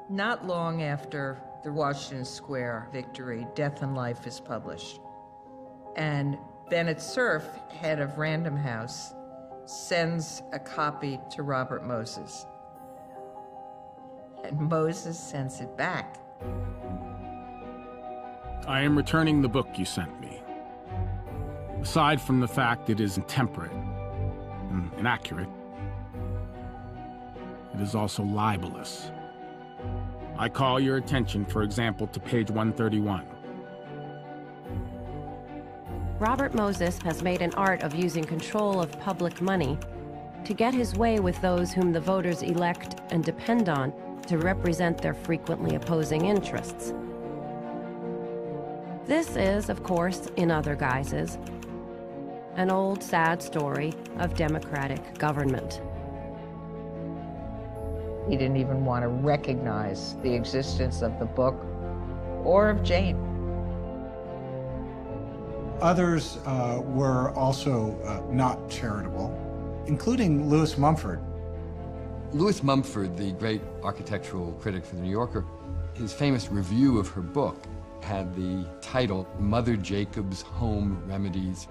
Not long after the Washington Square victory, Death and Life is published. And Bennett Cerf, head of Random House, sends a copy to Robert Moses. And Moses sends it back. I am returning the book you sent me. Aside from the fact it is intemperate and inaccurate, it is also libelous. I call your attention, for example, to page 131. Robert Moses has made an art of using control of public money to get his way with those whom the voters elect and depend on to represent their frequently opposing interests. This is, of course, in other guises, an old sad story of democratic government. He didn't even want to recognize the existence of the book or of Jane. Others were also not charitable, including Louis Mumford. Louis Mumford, the great architectural critic for The New Yorker, his famous review of her book had the title, Mother Jacobs' Home Remedies.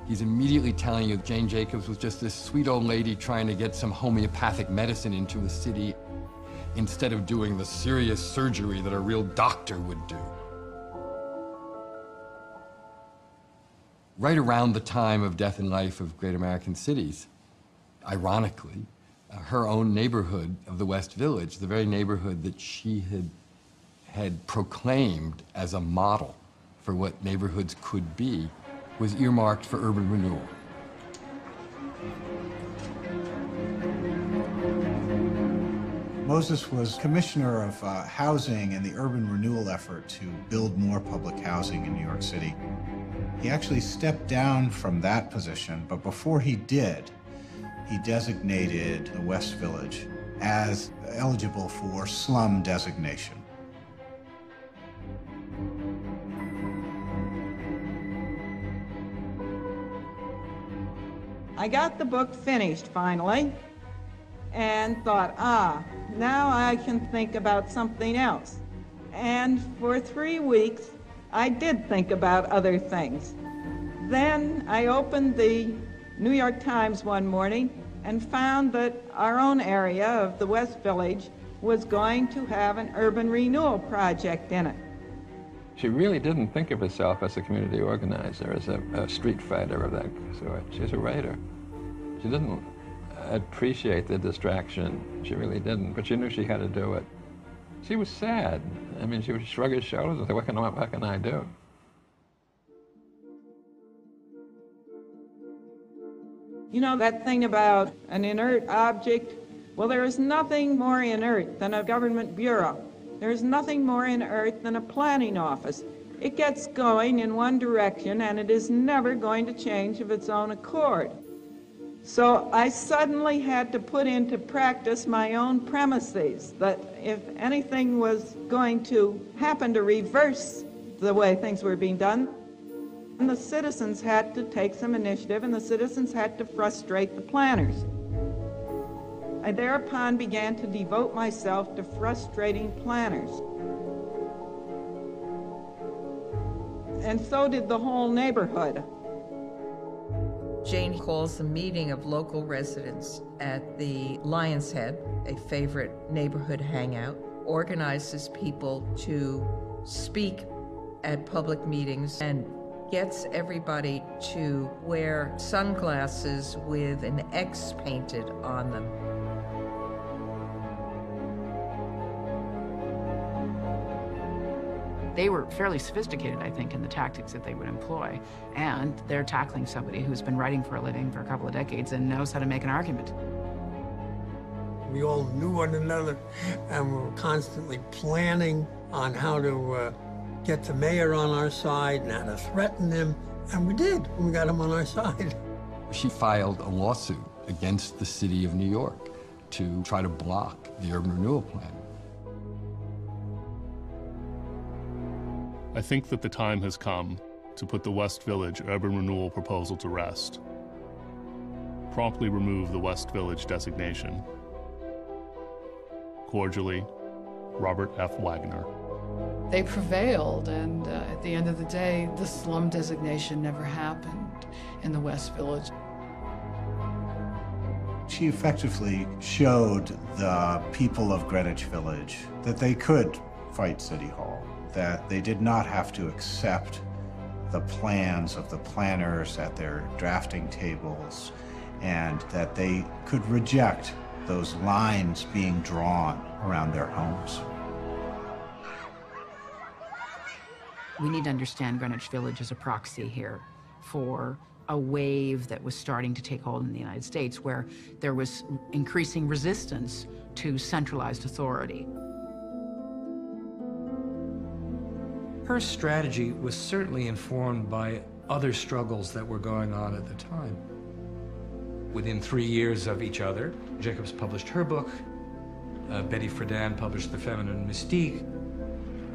He's immediately telling you Jane Jacobs was just this sweet old lady trying to get some homeopathic medicine into the city instead of doing the serious surgery that a real doctor would do. Right around the time of Death and Life of Great American Cities, ironically, her own neighborhood of the West Village, the very neighborhood that she had proclaimed as a model for what neighborhoods could be, was earmarked for urban renewal. Moses was commissioner of housing and the urban renewal effort to build more public housing in New York City. He actually stepped down from that position, but before he did, he designated the West Village as eligible for slum designation. I got the book finished finally and thought, now I can think about something else. And for 3 weeks, I did think about other things. Then I opened the New York Times one morning and found that our own area of the West Village was going to have an urban renewal project in it. She really didn't think of herself as a community organizer, as a street fighter of that sort. She's a writer. She didn't appreciate the distraction. She really didn't, but she knew she had to do it. She was sad. I mean, she would shrug her shoulders and say, what can I do? You know that thing about an inert object? Well, there is nothing more inert than a government bureau. There is nothing more inert than a planning office. It gets going in one direction and it is never going to change of its own accord. So I suddenly had to put into practice my own premises that if anything was going to happen to reverse the way things were being done, and the citizens had to take some initiative and the citizens had to frustrate the planners. I thereupon began to devote myself to frustrating planners. And so did the whole neighborhood. Jane calls a meeting of local residents at the Lion's Head, a favorite neighborhood hangout, organizes people to speak at public meetings, and gets everybody to wear sunglasses with an X painted on them. They were fairly sophisticated, I think, in the tactics that they would employ. And they're tackling somebody who's been writing for a living for a couple of decades and knows how to make an argument. We all knew one another, and we were constantly planning on how to get the mayor on our side and how to threaten him. And we did. We got him on our side. She filed a lawsuit against the city of New York to try to block the urban renewal plan. I think that the time has come to put the West Village urban renewal proposal to rest. Promptly remove the West Village designation. Cordially, Robert F. Wagner. They prevailed, and at the end of the day, the slum designation never happened in the West Village. She effectively showed the people of Greenwich Village that they could fight City Hall, that they did not have to accept the plans of the planners at their drafting tables, and that they could reject those lines being drawn around their homes. We need to understand Greenwich Village as a proxy here for a wave that was starting to take hold in the United States, where there was increasing resistance to centralized authority. Her strategy was certainly informed by other struggles that were going on at the time. Within 3 years of each other, Jacobs published her book, Betty Friedan published The Feminine Mystique,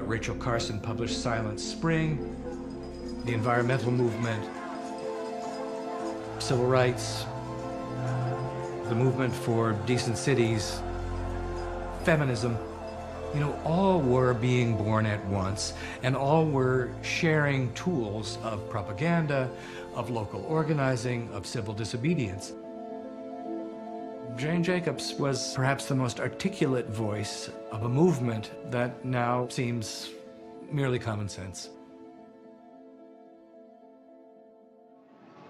Rachel Carson published Silent Spring, the environmental movement, civil rights, the movement for decent cities, feminism, you know, all were being born at once, and all were sharing tools of propaganda, of local organizing, of civil disobedience. Jane Jacobs was perhaps the most articulate voice of a movement that now seems merely common sense.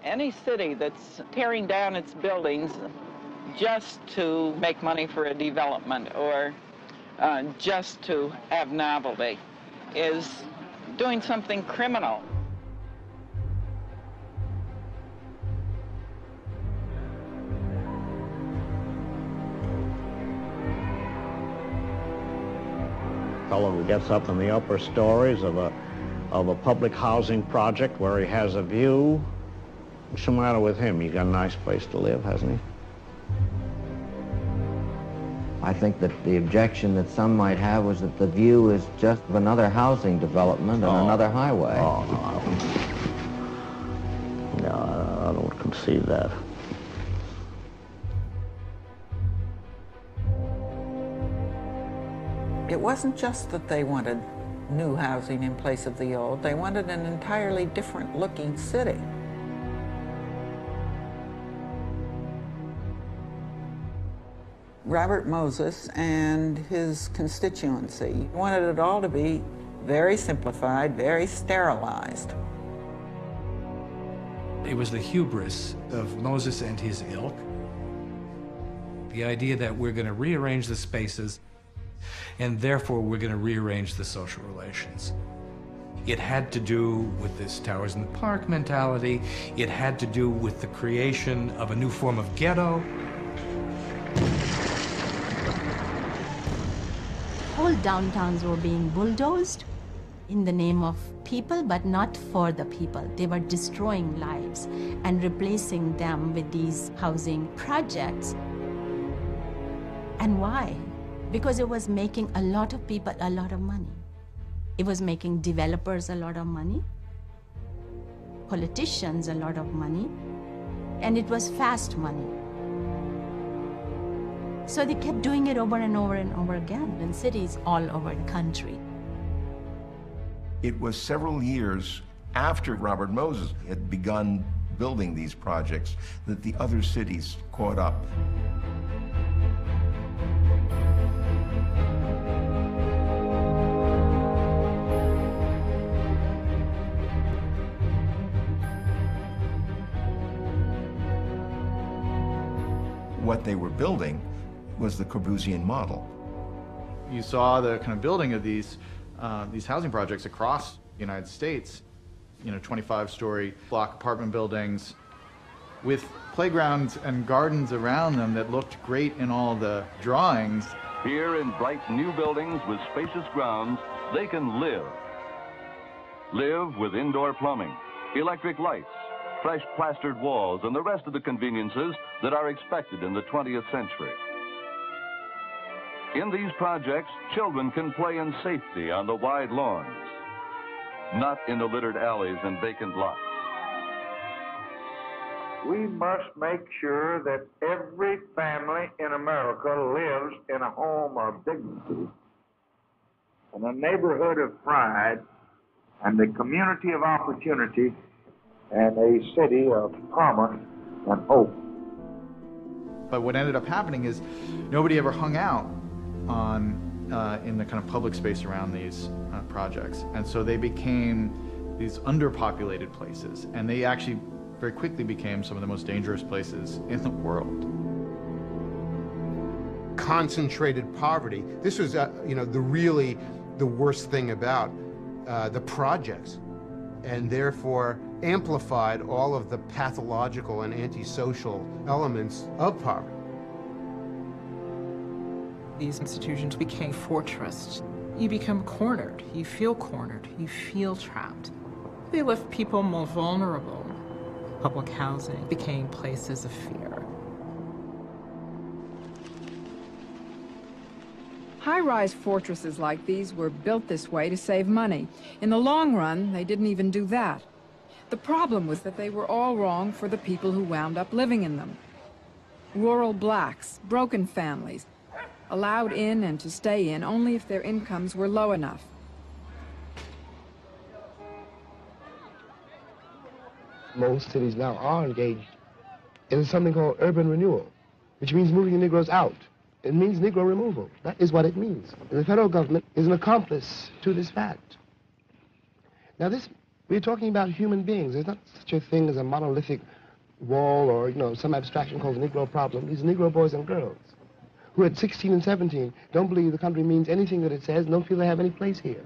Any city that's tearing down its buildings just to make money for a development or just to have novelty is doing something criminal. Fellow who gets up in the upper stories of a public housing project where he has a view. What's the matter with him? He got a nice place to live, hasn't he? I think that the objection that some might have was that the view is just of another housing development and another highway. Oh, no. No, I don't concede that. It wasn't just that they wanted new housing in place of the old. They wanted an entirely different looking city. Robert Moses and his constituency wanted it all to be very simplified, very sterilized. It was the hubris of Moses and his ilk. The idea that we're going to rearrange the spaces and therefore we're going to rearrange the social relations. It had to do with this towers in the park mentality. It had to do with the creation of a new form of ghetto. Whole downtowns were being bulldozed in the name of people, but not for the people. They were destroying lives and replacing them with these housing projects. And why? Because it was making a lot of people a lot of money. It was making developers a lot of money, politicians a lot of money, and it was fast money. So they kept doing it over and over and over again in cities all over the country. It was several years after Robert Moses had begun building these projects that the other cities caught up. What they were building was the Corbusian model. You saw the kind of building of these housing projects across the United States, you know, 25-story block apartment buildings with playgrounds and gardens around them that looked great in all the drawings. Here in bright new buildings with spacious grounds, they can live. Live with indoor plumbing, electric lights, fresh plastered walls, and the rest of the conveniences that are expected in the 20th century. In these projects, children can play in safety on the wide lawns, not in the littered alleys and vacant lots. We must make sure that every family in America lives in a home of dignity. and a neighborhood of pride, and a community of opportunity, and a city of promise and hope. But what ended up happening is nobody ever hung out on in the kind of public space around these projects, and so they became these underpopulated places, and they actually very quickly became some of the most dangerous places in the world. Concentrated poverty. This was, the worst thing about the projects, and therefore amplified all of the pathological and antisocial elements of poverty. These institutions became fortress. You become cornered, you feel trapped. They left people more vulnerable. Public housing became places of fear. High-rise fortresses like these were built this way to save money. In the long run, they didn't even do that. The problem was that they were all wrong for the people who wound up living in them. Rural blacks, broken families, allowed in and to stay in only if their incomes were low enough. Most cities now are engaged in something called urban renewal, which means moving the Negroes out. It means Negro removal. That is what it means. And the federal government is an accomplice to this fact. Now we're talking about human beings. There's not such a thing as a monolithic wall or, some abstraction called the Negro problem. These are Negro boys and girls who at 16 and 17 don't believe the country means anything that it says and don't feel they have any place here.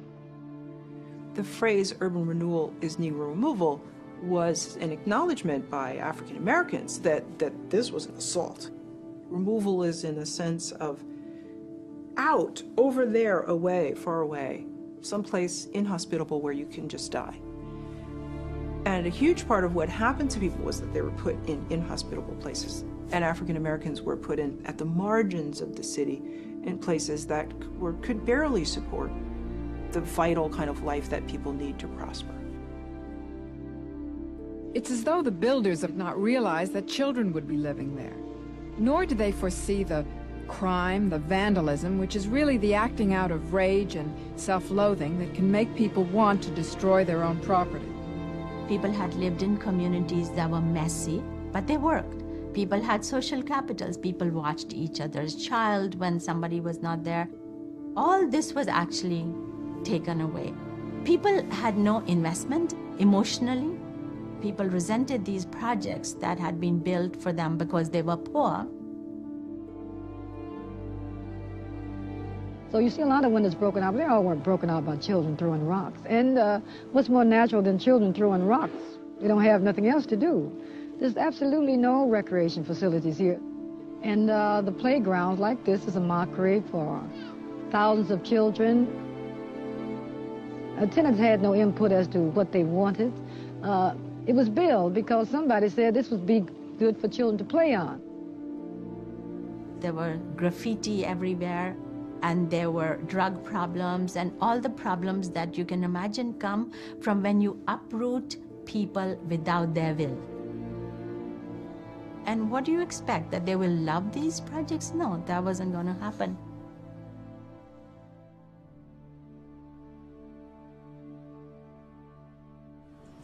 The phrase urban renewal is Negro removal was an acknowledgement by African Americans that this was an assault. Removal is in a sense of out, over there, away, far away, someplace inhospitable where you can just die. And a huge part of what happened to people was that they were put in inhospitable places. And African Americans were put in at the margins of the city in places that could barely support the vital kind of life that people need to prosper. It's as though the builders have not realized that children would be living there. Nor do they foresee the crime, the vandalism, which is really the acting out of rage and self-loathing that can make people want to destroy their own property. People had lived in communities that were messy, but they worked. People had social capitals. People watched each other's child when somebody was not there. All this was actually taken away. People had no investment emotionally. People resented these projects that had been built for them because they were poor. So you see a lot of windows broken out, but they all weren't broken out by children throwing rocks. And what's more natural than children throwing rocks? They don't have nothing else to do. There's absolutely no recreation facilities here. And the playgrounds like this is a mockery for thousands of children. Tenants had no input as to what they wanted. It was built because somebody said this would be good for children to play on. There were graffiti everywhere, and there were drug problems, and all the problems that you can imagine come from when you uproot people without their will. And what do you expect? That they will love these projects? No, that wasn't going to happen.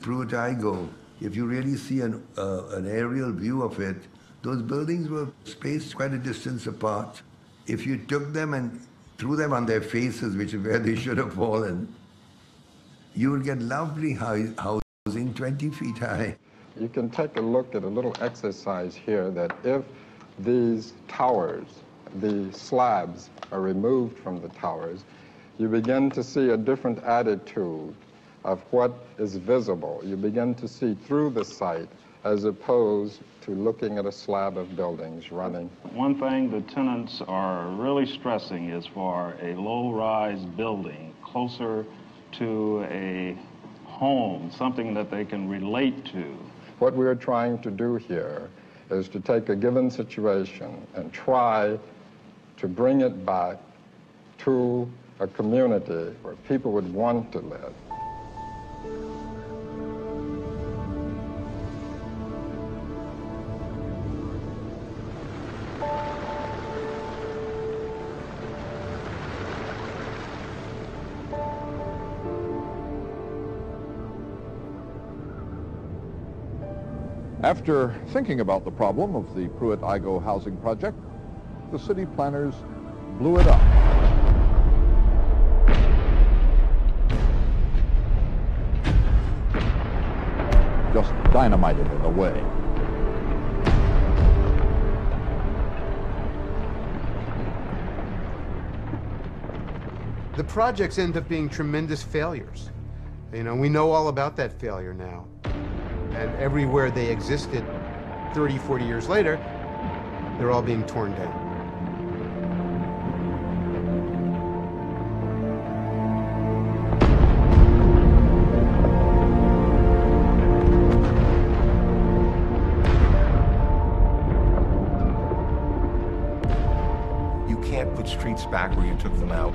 Through which I go, if you really see an aerial view of it, those buildings were spaced quite a distance apart. If you took them and threw them on their faces, which is where they should have fallen, you would get lovely housing 20 feet high. You can take a look at a little exercise here that if these towers, the slabs, are removed from the towers, you begin to see a different attitude of what is visible. You begin to see through the site as opposed to looking at a slab of buildings running. One thing the tenants are really stressing is for a low-rise building closer to a home, something that they can relate to. What we're trying to do here is to take a given situation and try to bring it back to a community where people would want to live. After thinking about the problem of the Pruitt-Igoe housing project, the city planners blew it up. Just dynamited it away. The projects end up being tremendous failures. You know, we know all about that failure now. And everywhere they existed 30, 40 years later, they're all being torn down. You can't put streets back where you took them out.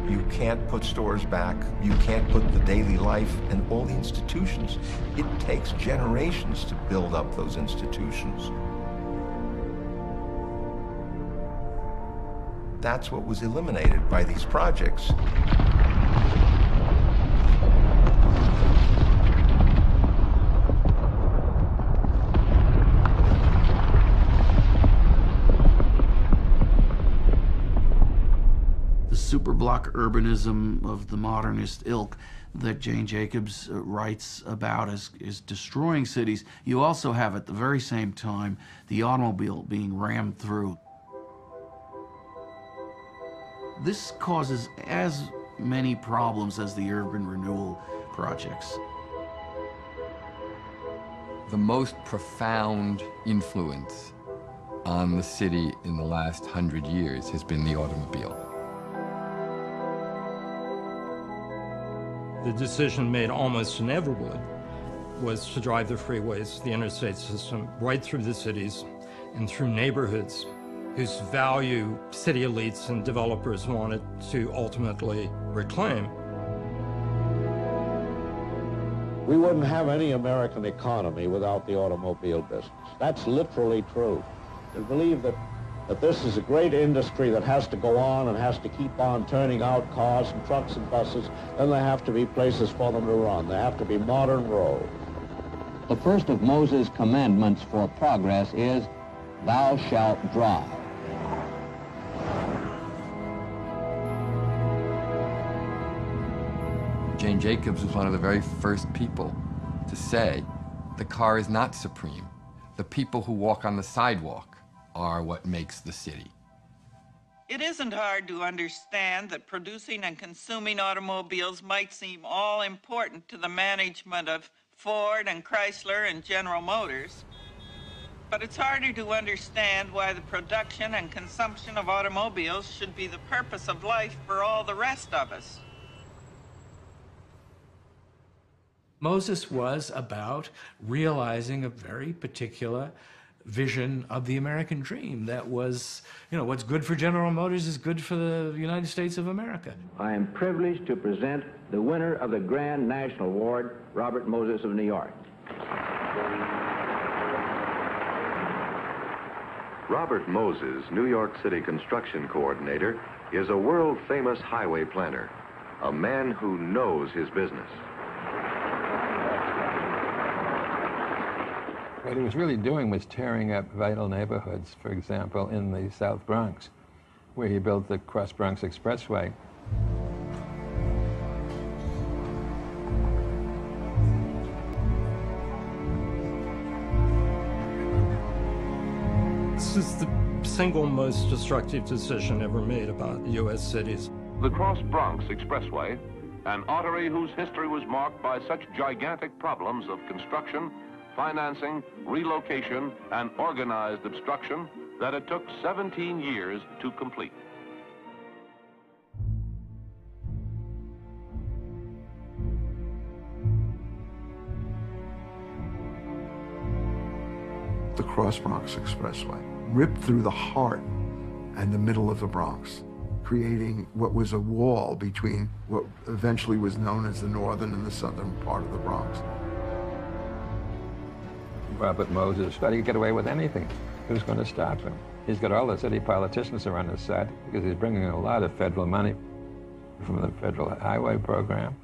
You can't put stores back. You can't put the daily life and all the institutions. It takes generations to build up those institutions. That's what was eliminated by these projects. Superblock urbanism of the modernist ilk that Jane Jacobs writes about is destroying cities. You also have at the very same time the automobile being rammed through. This causes as many problems as the urban renewal projects. The most profound influence on the city in the last 100 years has been the automobile. The decision made almost inevitably was to drive the freeways, the interstate system, right through the cities and through neighborhoods whose value city elites and developers wanted to ultimately reclaim. We wouldn't have any American economy without the automobile business. That's literally true. We believe that this is a great industry that has to go on and has to keep on turning out cars and trucks and buses. Then there have to be places for them to run. There have to be modern roads. The first of Moses' commandments for progress is, "Thou shalt drive." Jane Jacobs was one of the very first people to say, the car is not supreme. The people who walk on the sidewalk are what makes the city. It isn't hard to understand that producing and consuming automobiles might seem all important to the management of Ford and Chrysler and General Motors, but it's harder to understand why the production and consumption of automobiles should be the purpose of life for all the rest of us. Moses was about realizing a very particular vision of the American dream that was, what's good for General Motors is good for the United States of America. I am privileged to present the winner of the Grand National Award, Robert Moses of New York. Robert Moses, New York City construction coordinator, is a world-famous highway planner, a man who knows his business. What he was really doing was tearing up vital neighborhoods, for example, in the South Bronx, where he built the Cross-Bronx Expressway. This is the single most destructive decision ever made about U.S. cities. The Cross-Bronx Expressway, an artery whose history was marked by such gigantic problems of construction, financing, relocation, and organized obstruction that it took 17 years to complete. The Cross-Bronx Expressway ripped through the heart and the middle of the Bronx, creating what was a wall between what eventually was known as the northern and the southern part of the Bronx. Robert Moses thought he could get away with anything. Who's going to stop him? He's got all the city politicians around his side because he's bringing in a lot of federal money from the federal highway program.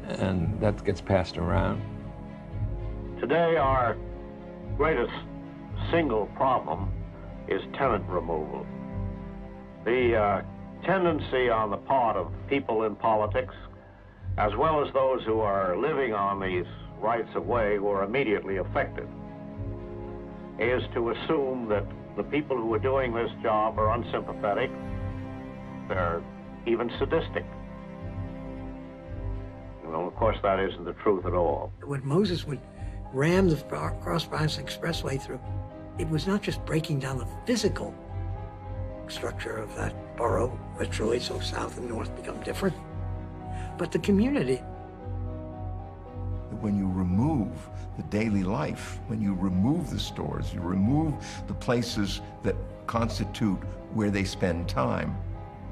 And that gets passed around. Today, our greatest single problem is tenant removal. The tendency on the part of people in politics, as well as those who are living on these rights of way who are immediately affected, is to assume that the people who are doing this job are unsympathetic, they're even sadistic. Well, of course, that isn't the truth at all. When Moses would ram the cross-Bronx Expressway through, it was not just breaking down the physical structure of that borough, literally, so south and north become different, but the community. When you remove the daily life, when you remove the stores, you remove the places that constitute where they spend time,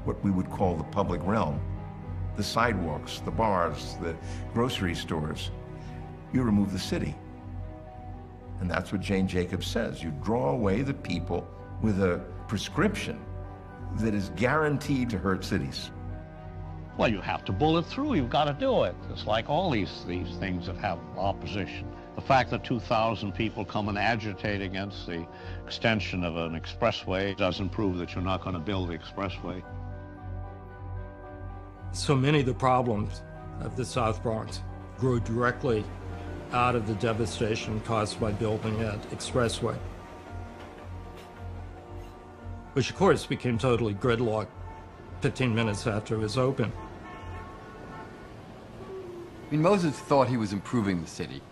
what we would call the public realm, the sidewalks, the bars, the grocery stores, you remove the city. And that's what Jane Jacobs says. You draw away the people with a prescription that is guaranteed to hurt cities. Well, you have to bullet through. You've got to do it. It's like all these things that have opposition. The fact that 2,000 people come and agitate against the extension of an expressway doesn't prove that you're not going to build the expressway. So many of the problems of the South Bronx grew directly out of the devastation caused by building that expressway, which of course became totally gridlocked 15 minutes after it was open. I mean, Moses thought he was improving the city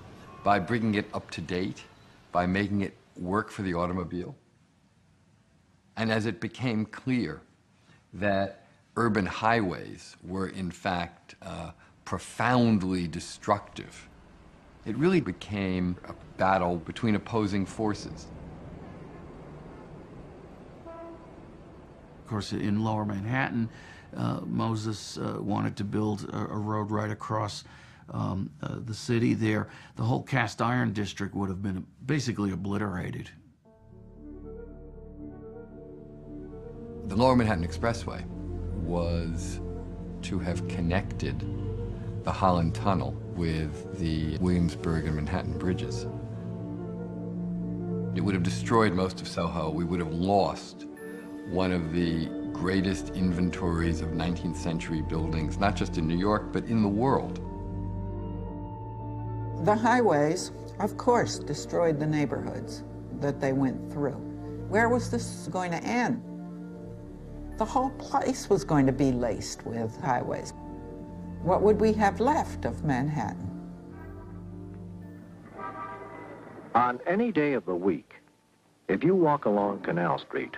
by bringing it up to date, by making it work for the automobile. And as it became clear that urban highways were in fact profoundly destructive, it really became a battle between opposing forces. Of course, in Lower Manhattan, Moses wanted to build a road right across the city there. The whole cast iron district would have been basically obliterated. The Lower Manhattan Expressway was to have connected the Holland Tunnel with the Williamsburg and Manhattan bridges. It would have destroyed most of Soho. We would have lost one of the greatest inventories of 19th century buildings, not just in New York, but in the world. The highways, of course, destroyed the neighborhoods that they went through. Where was this going to end? The whole place was going to be laced with highways. What would we have left of Manhattan? On any day of the week, if you walk along Canal Street,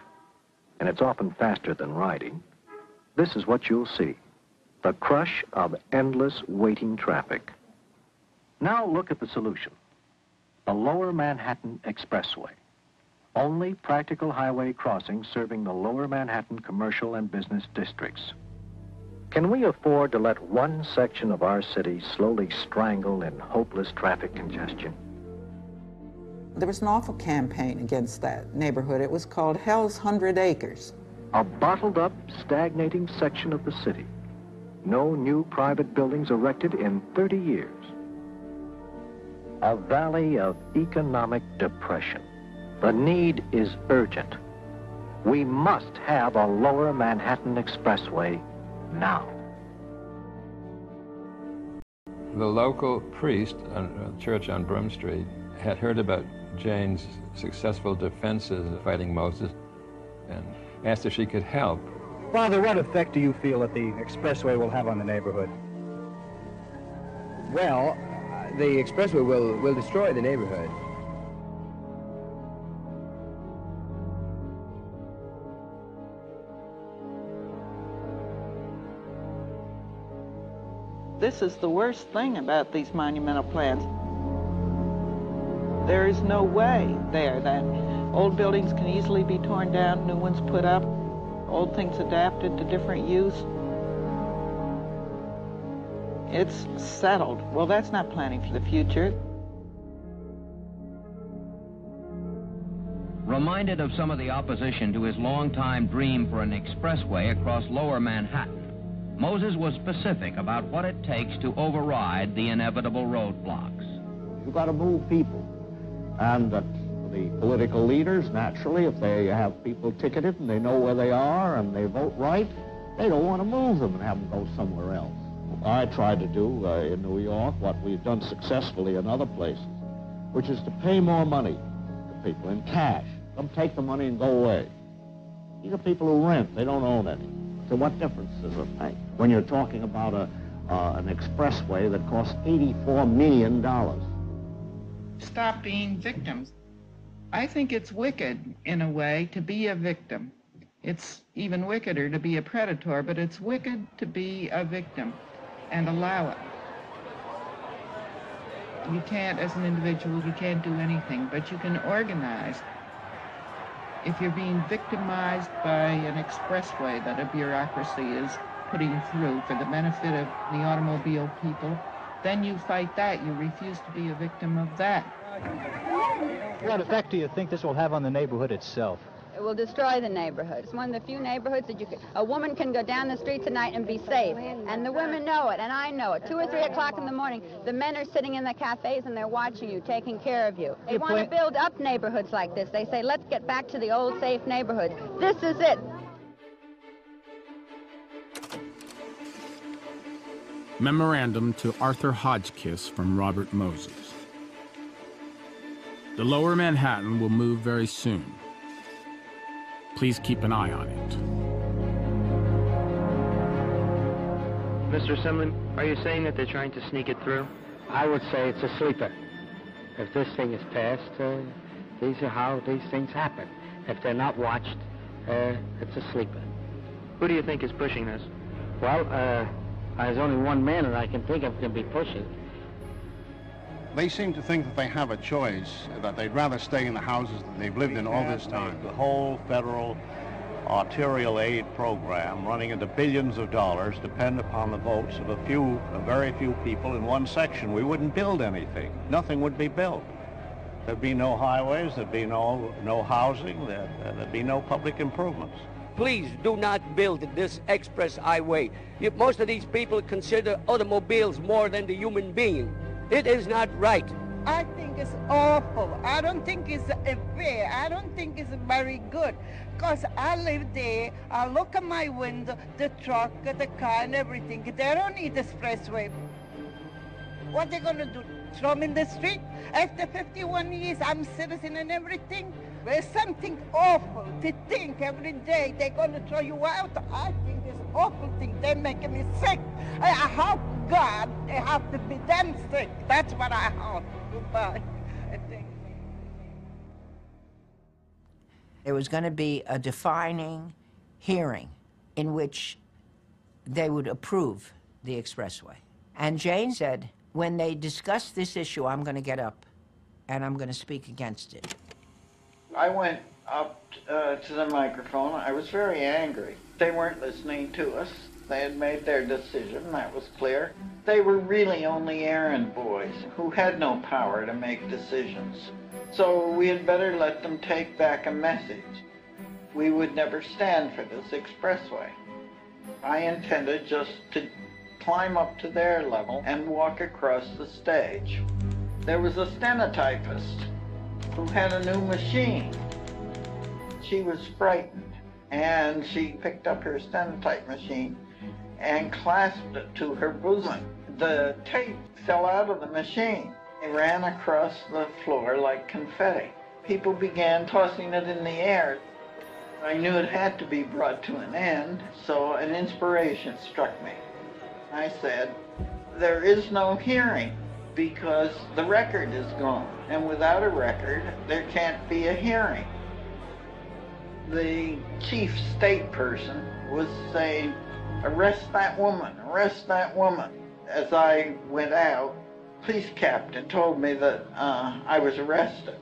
and it's often faster than riding, this is what you'll see: the crush of endless waiting traffic. Now look at the solution: the Lower Manhattan Expressway. Only practical highway crossings serving the Lower Manhattan commercial and business districts. Can we afford to let one section of our city slowly strangle in hopeless traffic congestion? There was an awful campaign against that neighborhood. It was called Hell's 100 Acres. A bottled up, stagnating section of the city. No new private buildings erected in 30 years. A valley of economic depression. The need is urgent. We must have a Lower Manhattan Expressway now. The local priest at a church on Broome Street had heard about Jane's successful defenses fighting Moses and asked if she could help. Father, what effect do you feel that the expressway will have on the neighborhood? Well, the expressway will destroy the neighborhood. This is the worst thing about these monumental plans. There is no way there that old buildings can easily be torn down, new ones put up, old things adapted to different use. It's settled. Well, that's not planning for the future. Reminded of some of the opposition to his longtime dream for an expressway across Lower Manhattan, Moses was specific about what it takes to override the inevitable roadblocks. You've got to move people. And the political leaders, naturally, if they have people ticketed and they know where they are and they vote right, they don't want to move them and have them go somewhere else. I tried to do in New York what we've done successfully in other places, which is to pay more money to people in cash. Let them take the money and go away. These are people who rent. They don't own any. So what difference does it make when you're talking about an expressway that costs $84 million? Stop being victims. I think it's wicked, in a way, to be a victim. It's even wickeder to be a predator, but it's wicked to be a victim and allow it. You can't, as an individual, you can't do anything, but you can organize. If you're being victimized by an expressway that a bureaucracy is putting through for the benefit of the automobile people, then you fight that. You refuse to be a victim of that. What effect do you think this will have on the neighborhood itself? It will destroy the neighborhood. It's one of the few neighborhoods that a woman can go down the street tonight and be safe. And the women know it, and I know it. 2 or 3 o'clock in the morning, the men are sitting in the cafes and they're watching you, taking care of you. They want to build up neighborhoods like this. They say, let's get back to the old safe neighborhoods. This is it. Memorandum to Arthur Hotchkiss from Robert Moses. The Lower Manhattan will move very soon. Please keep an eye on it. Mr. Simon, are you saying that they're trying to sneak it through? I would say it's a sleeper. If this thing is passed, these are how these things happen. If they're not watched, it's a sleeper. Who do you think is pushing this? Well, there's only one man that I can think of can be pushing. They seem to think that they have a choice, that they'd rather stay in the houses that they've lived in all this time. The whole federal arterial aid program, running into billions of dollars, depend upon the votes of a very few people in one section. We wouldn't build anything. Nothing would be built. There'd be no highways, there'd be no housing, there'd be no public improvements. Please do not build this express highway. Most of these people consider automobiles more than the human being. It is not right. I think it's awful. I don't think it's fair. I don't think it's very good. Because I live there, I look at my window, the truck, the car and everything. They don't need expressway. What are they going to do? Throw me in the street? After 51 years, I'm citizen and everything. There's something awful to think every day they're going to throw you out. I think it's awful thing. They're making me sick. I hope God, they have to be them sick. That's what I hope. Goodbye. There was going to be a defining hearing in which they would approve the expressway. And Jane said, when they discuss this issue, I'm going to get up and I'm going to speak against it. I went up to the microphone. I was very angry. They weren't listening to us. They had made their decision, that was clear. They were really only errand boys who had no power to make decisions. So we had better let them take back a message. We would never stand for this expressway. I intended just to climb up to their level and walk across the stage. There was a stenotypist who had a new machine. She was frightened, and she picked up her stenotype machine and clasped it to her bosom. The tape fell out of the machine. It ran across the floor like confetti. People began tossing it in the air. I knew it had to be brought to an end, so an inspiration struck me. I said, there is no hearing because the record is gone, and without a record, there can't be a hearing. The chief state person was saying, arrest that woman, arrest that woman. As I went out, police captain told me that I was arrested.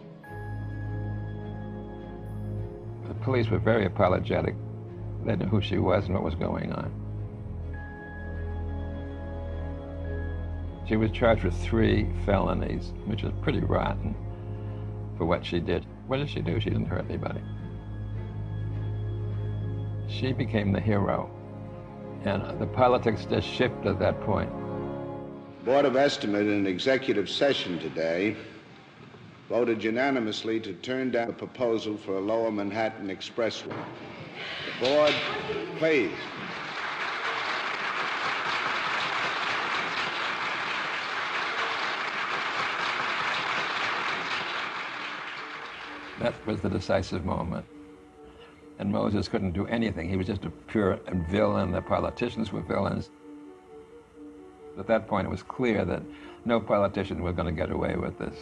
The police were very apologetic. They knew who she was and what was going on. She was charged with 3 felonies, which was pretty rotten for what she did. What did she do? She didn't hurt anybody. She became the hero, and the politics just shifted at that point. Board of Estimate in executive session today voted unanimously to turn down the proposal for a Lower Manhattan Expressway. The board, please. That was the decisive moment. And Moses couldn't do anything. He was just a pure villain. The politicians were villains. At that point, it was clear that no politician was going to get away with this.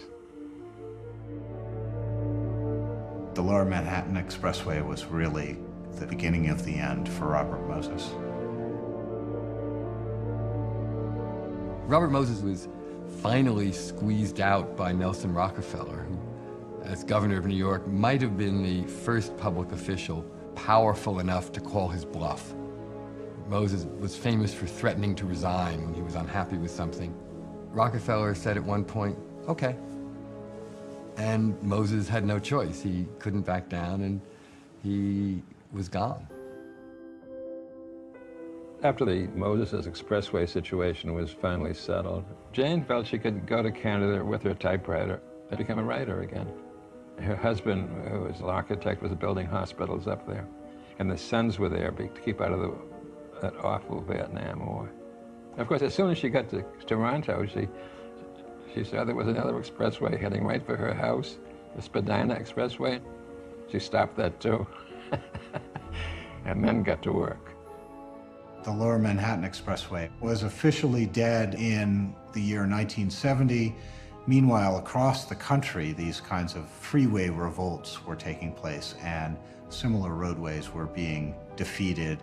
The Lower Manhattan Expressway was really the beginning of the end for Robert Moses. Robert Moses was finally squeezed out by Nelson Rockefeller, who, as governor of New York, might have been the first public official powerful enough to call his bluff. Moses was famous for threatening to resign when he was unhappy with something. Rockefeller said at one point, okay. And Moses had no choice. He couldn't back down, and he was gone. After the Moses Expressway situation was finally settled, Jane felt she could go to Canada with her typewriter and become a writer again. Her husband, who was an architect, was building hospitals up there. And the sons were there to keep out of that awful Vietnam War. Of course, as soon as she got to Toronto, she saw there was another expressway heading right for her house, the Spadina Expressway. She stopped that too, and then got to work. The Lower Manhattan Expressway was officially dead in the year 1970. Meanwhile, across the country, these kinds of freeway revolts were taking place, and similar roadways were being defeated.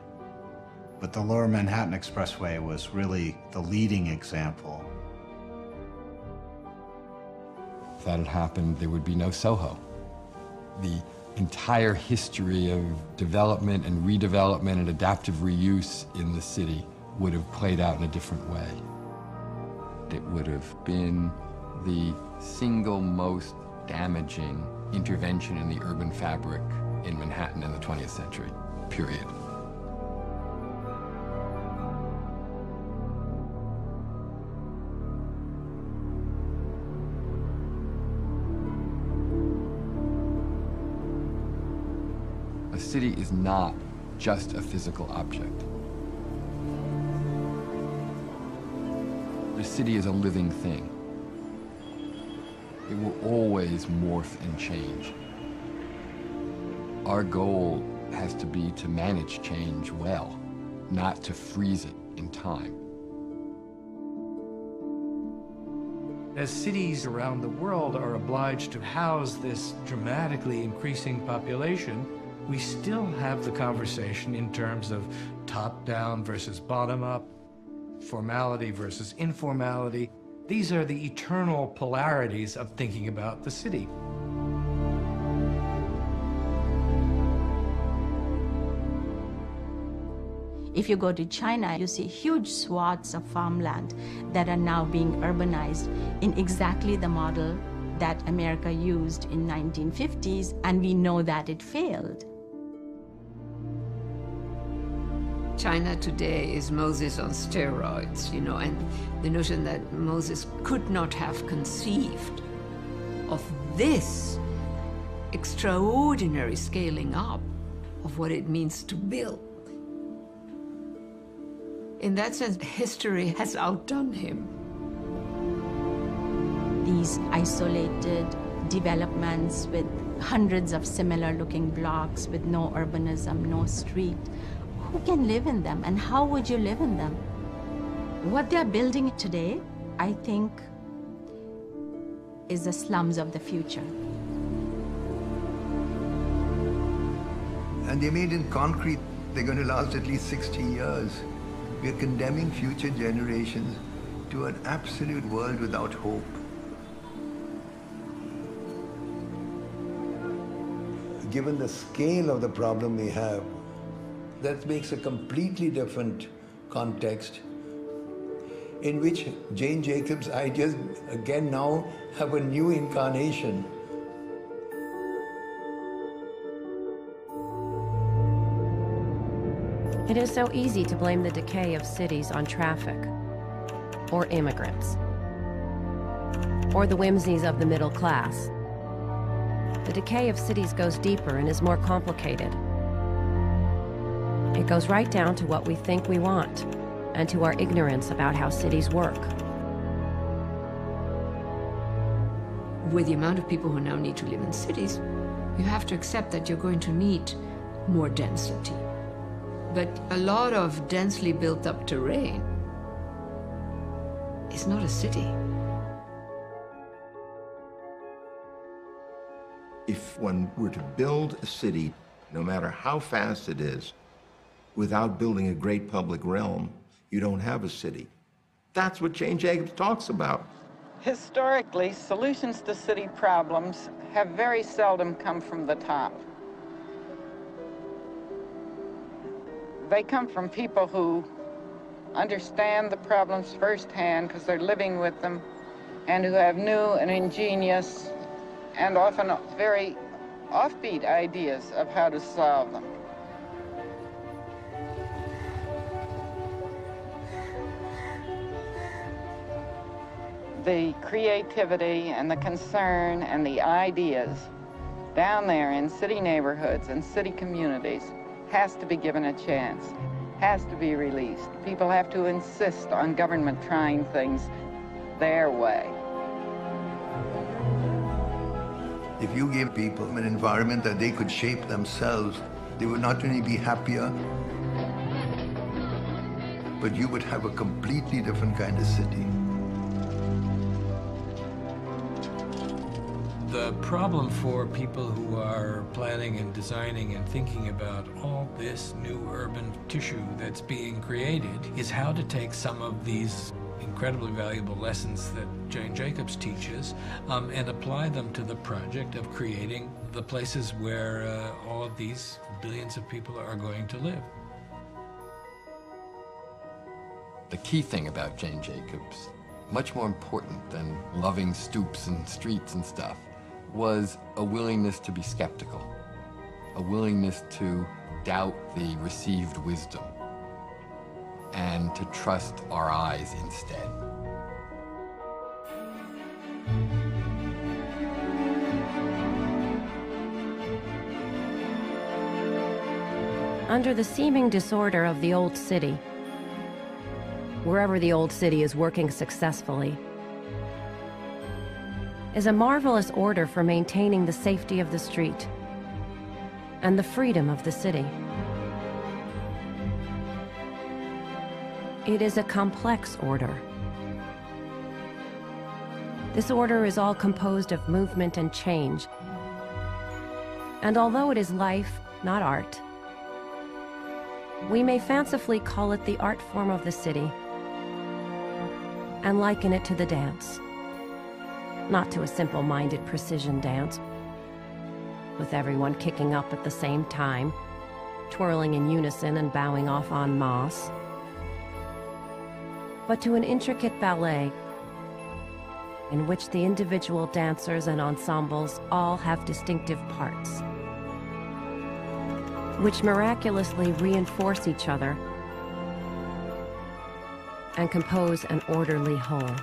But the Lower Manhattan Expressway was really the leading example. If that had happened, there would be no Soho. The entire history of development and redevelopment and adaptive reuse in the city would have played out in a different way. It would have been the single most damaging intervention in the urban fabric in Manhattan in the 20th century, period. A city is not just a physical object. The city is a living thing. It will always morph and change. Our goal has to be to manage change well, not to freeze it in time. As cities around the world are obliged to house this dramatically increasing population, we still have the conversation in terms of top-down versus bottom-up, formality versus informality. These are the eternal polarities of thinking about the city. If you go to China, you see huge swaths of farmland that are now being urbanized in exactly the model that America used in 1950s, and we know that it failed. China today is Moses on steroids, you know, and the notion that Moses could not have conceived of this extraordinary scaling up of what it means to build. In that sense, history has outdone him. These isolated developments with hundreds of similar looking blocks with no urbanism, no street. Who can live in them, and how would you live in them? What they're building today, I think, is the slums of the future. And they're made in concrete. They're going to last at least 60 years. We're condemning future generations to an absolute world without hope. Given the scale of the problem we have, that makes a completely different context in which Jane Jacobs' ideas again now have a new incarnation. It is so easy to blame the decay of cities on traffic. or immigrants, or the whimsies of the middle class. The decay of cities goes deeper and is more complicated. It goes right down to what we think we want and to our ignorance about how cities work. With the amount of people who now need to live in cities, you have to accept that you're going to need more density. But a lot of densely built up terrain is not a city. If one were to build a city, no matter how fast it is, without building a great public realm, you don't have a city. That's what Jane Jacobs talks about. Historically, solutions to city problems have very seldom come from the top. They come from people who understand the problems firsthand because they're living with them, and who have new and ingenious and often very offbeat ideas of how to solve them. The creativity and the concern and the ideas down there in city neighborhoods and city communities has to be given a chance, has to be released. People have to insist on government trying things their way. If you gave people an environment that they could shape themselves, they would not only be happier, but you would have a completely different kind of city. The problem for people who are planning and designing and thinking about all this new urban tissue that's being created is how to take some of these incredibly valuable lessons that Jane Jacobs teaches and apply them to the project of creating the places where all of these billions of people are going to live. The key thing about Jane Jacobs, much more important than loving stoops and streets and stuff, was a willingness to be skeptical, a willingness to doubt the received wisdom, and to trust our eyes instead. Under the seeming disorder of the old city, wherever the old city is working successfully, is a marvelous order for maintaining the safety of the street and the freedom of the city. It is a complex order. This order is all composed of movement and change. And although it is life, not art, we may fancifully call it the art form of the city and liken it to the dance. Not to a simple-minded precision dance, with everyone kicking up at the same time, twirling in unison and bowing off en masse, but to an intricate ballet in which the individual dancers and ensembles all have distinctive parts, which miraculously reinforce each other and compose an orderly whole.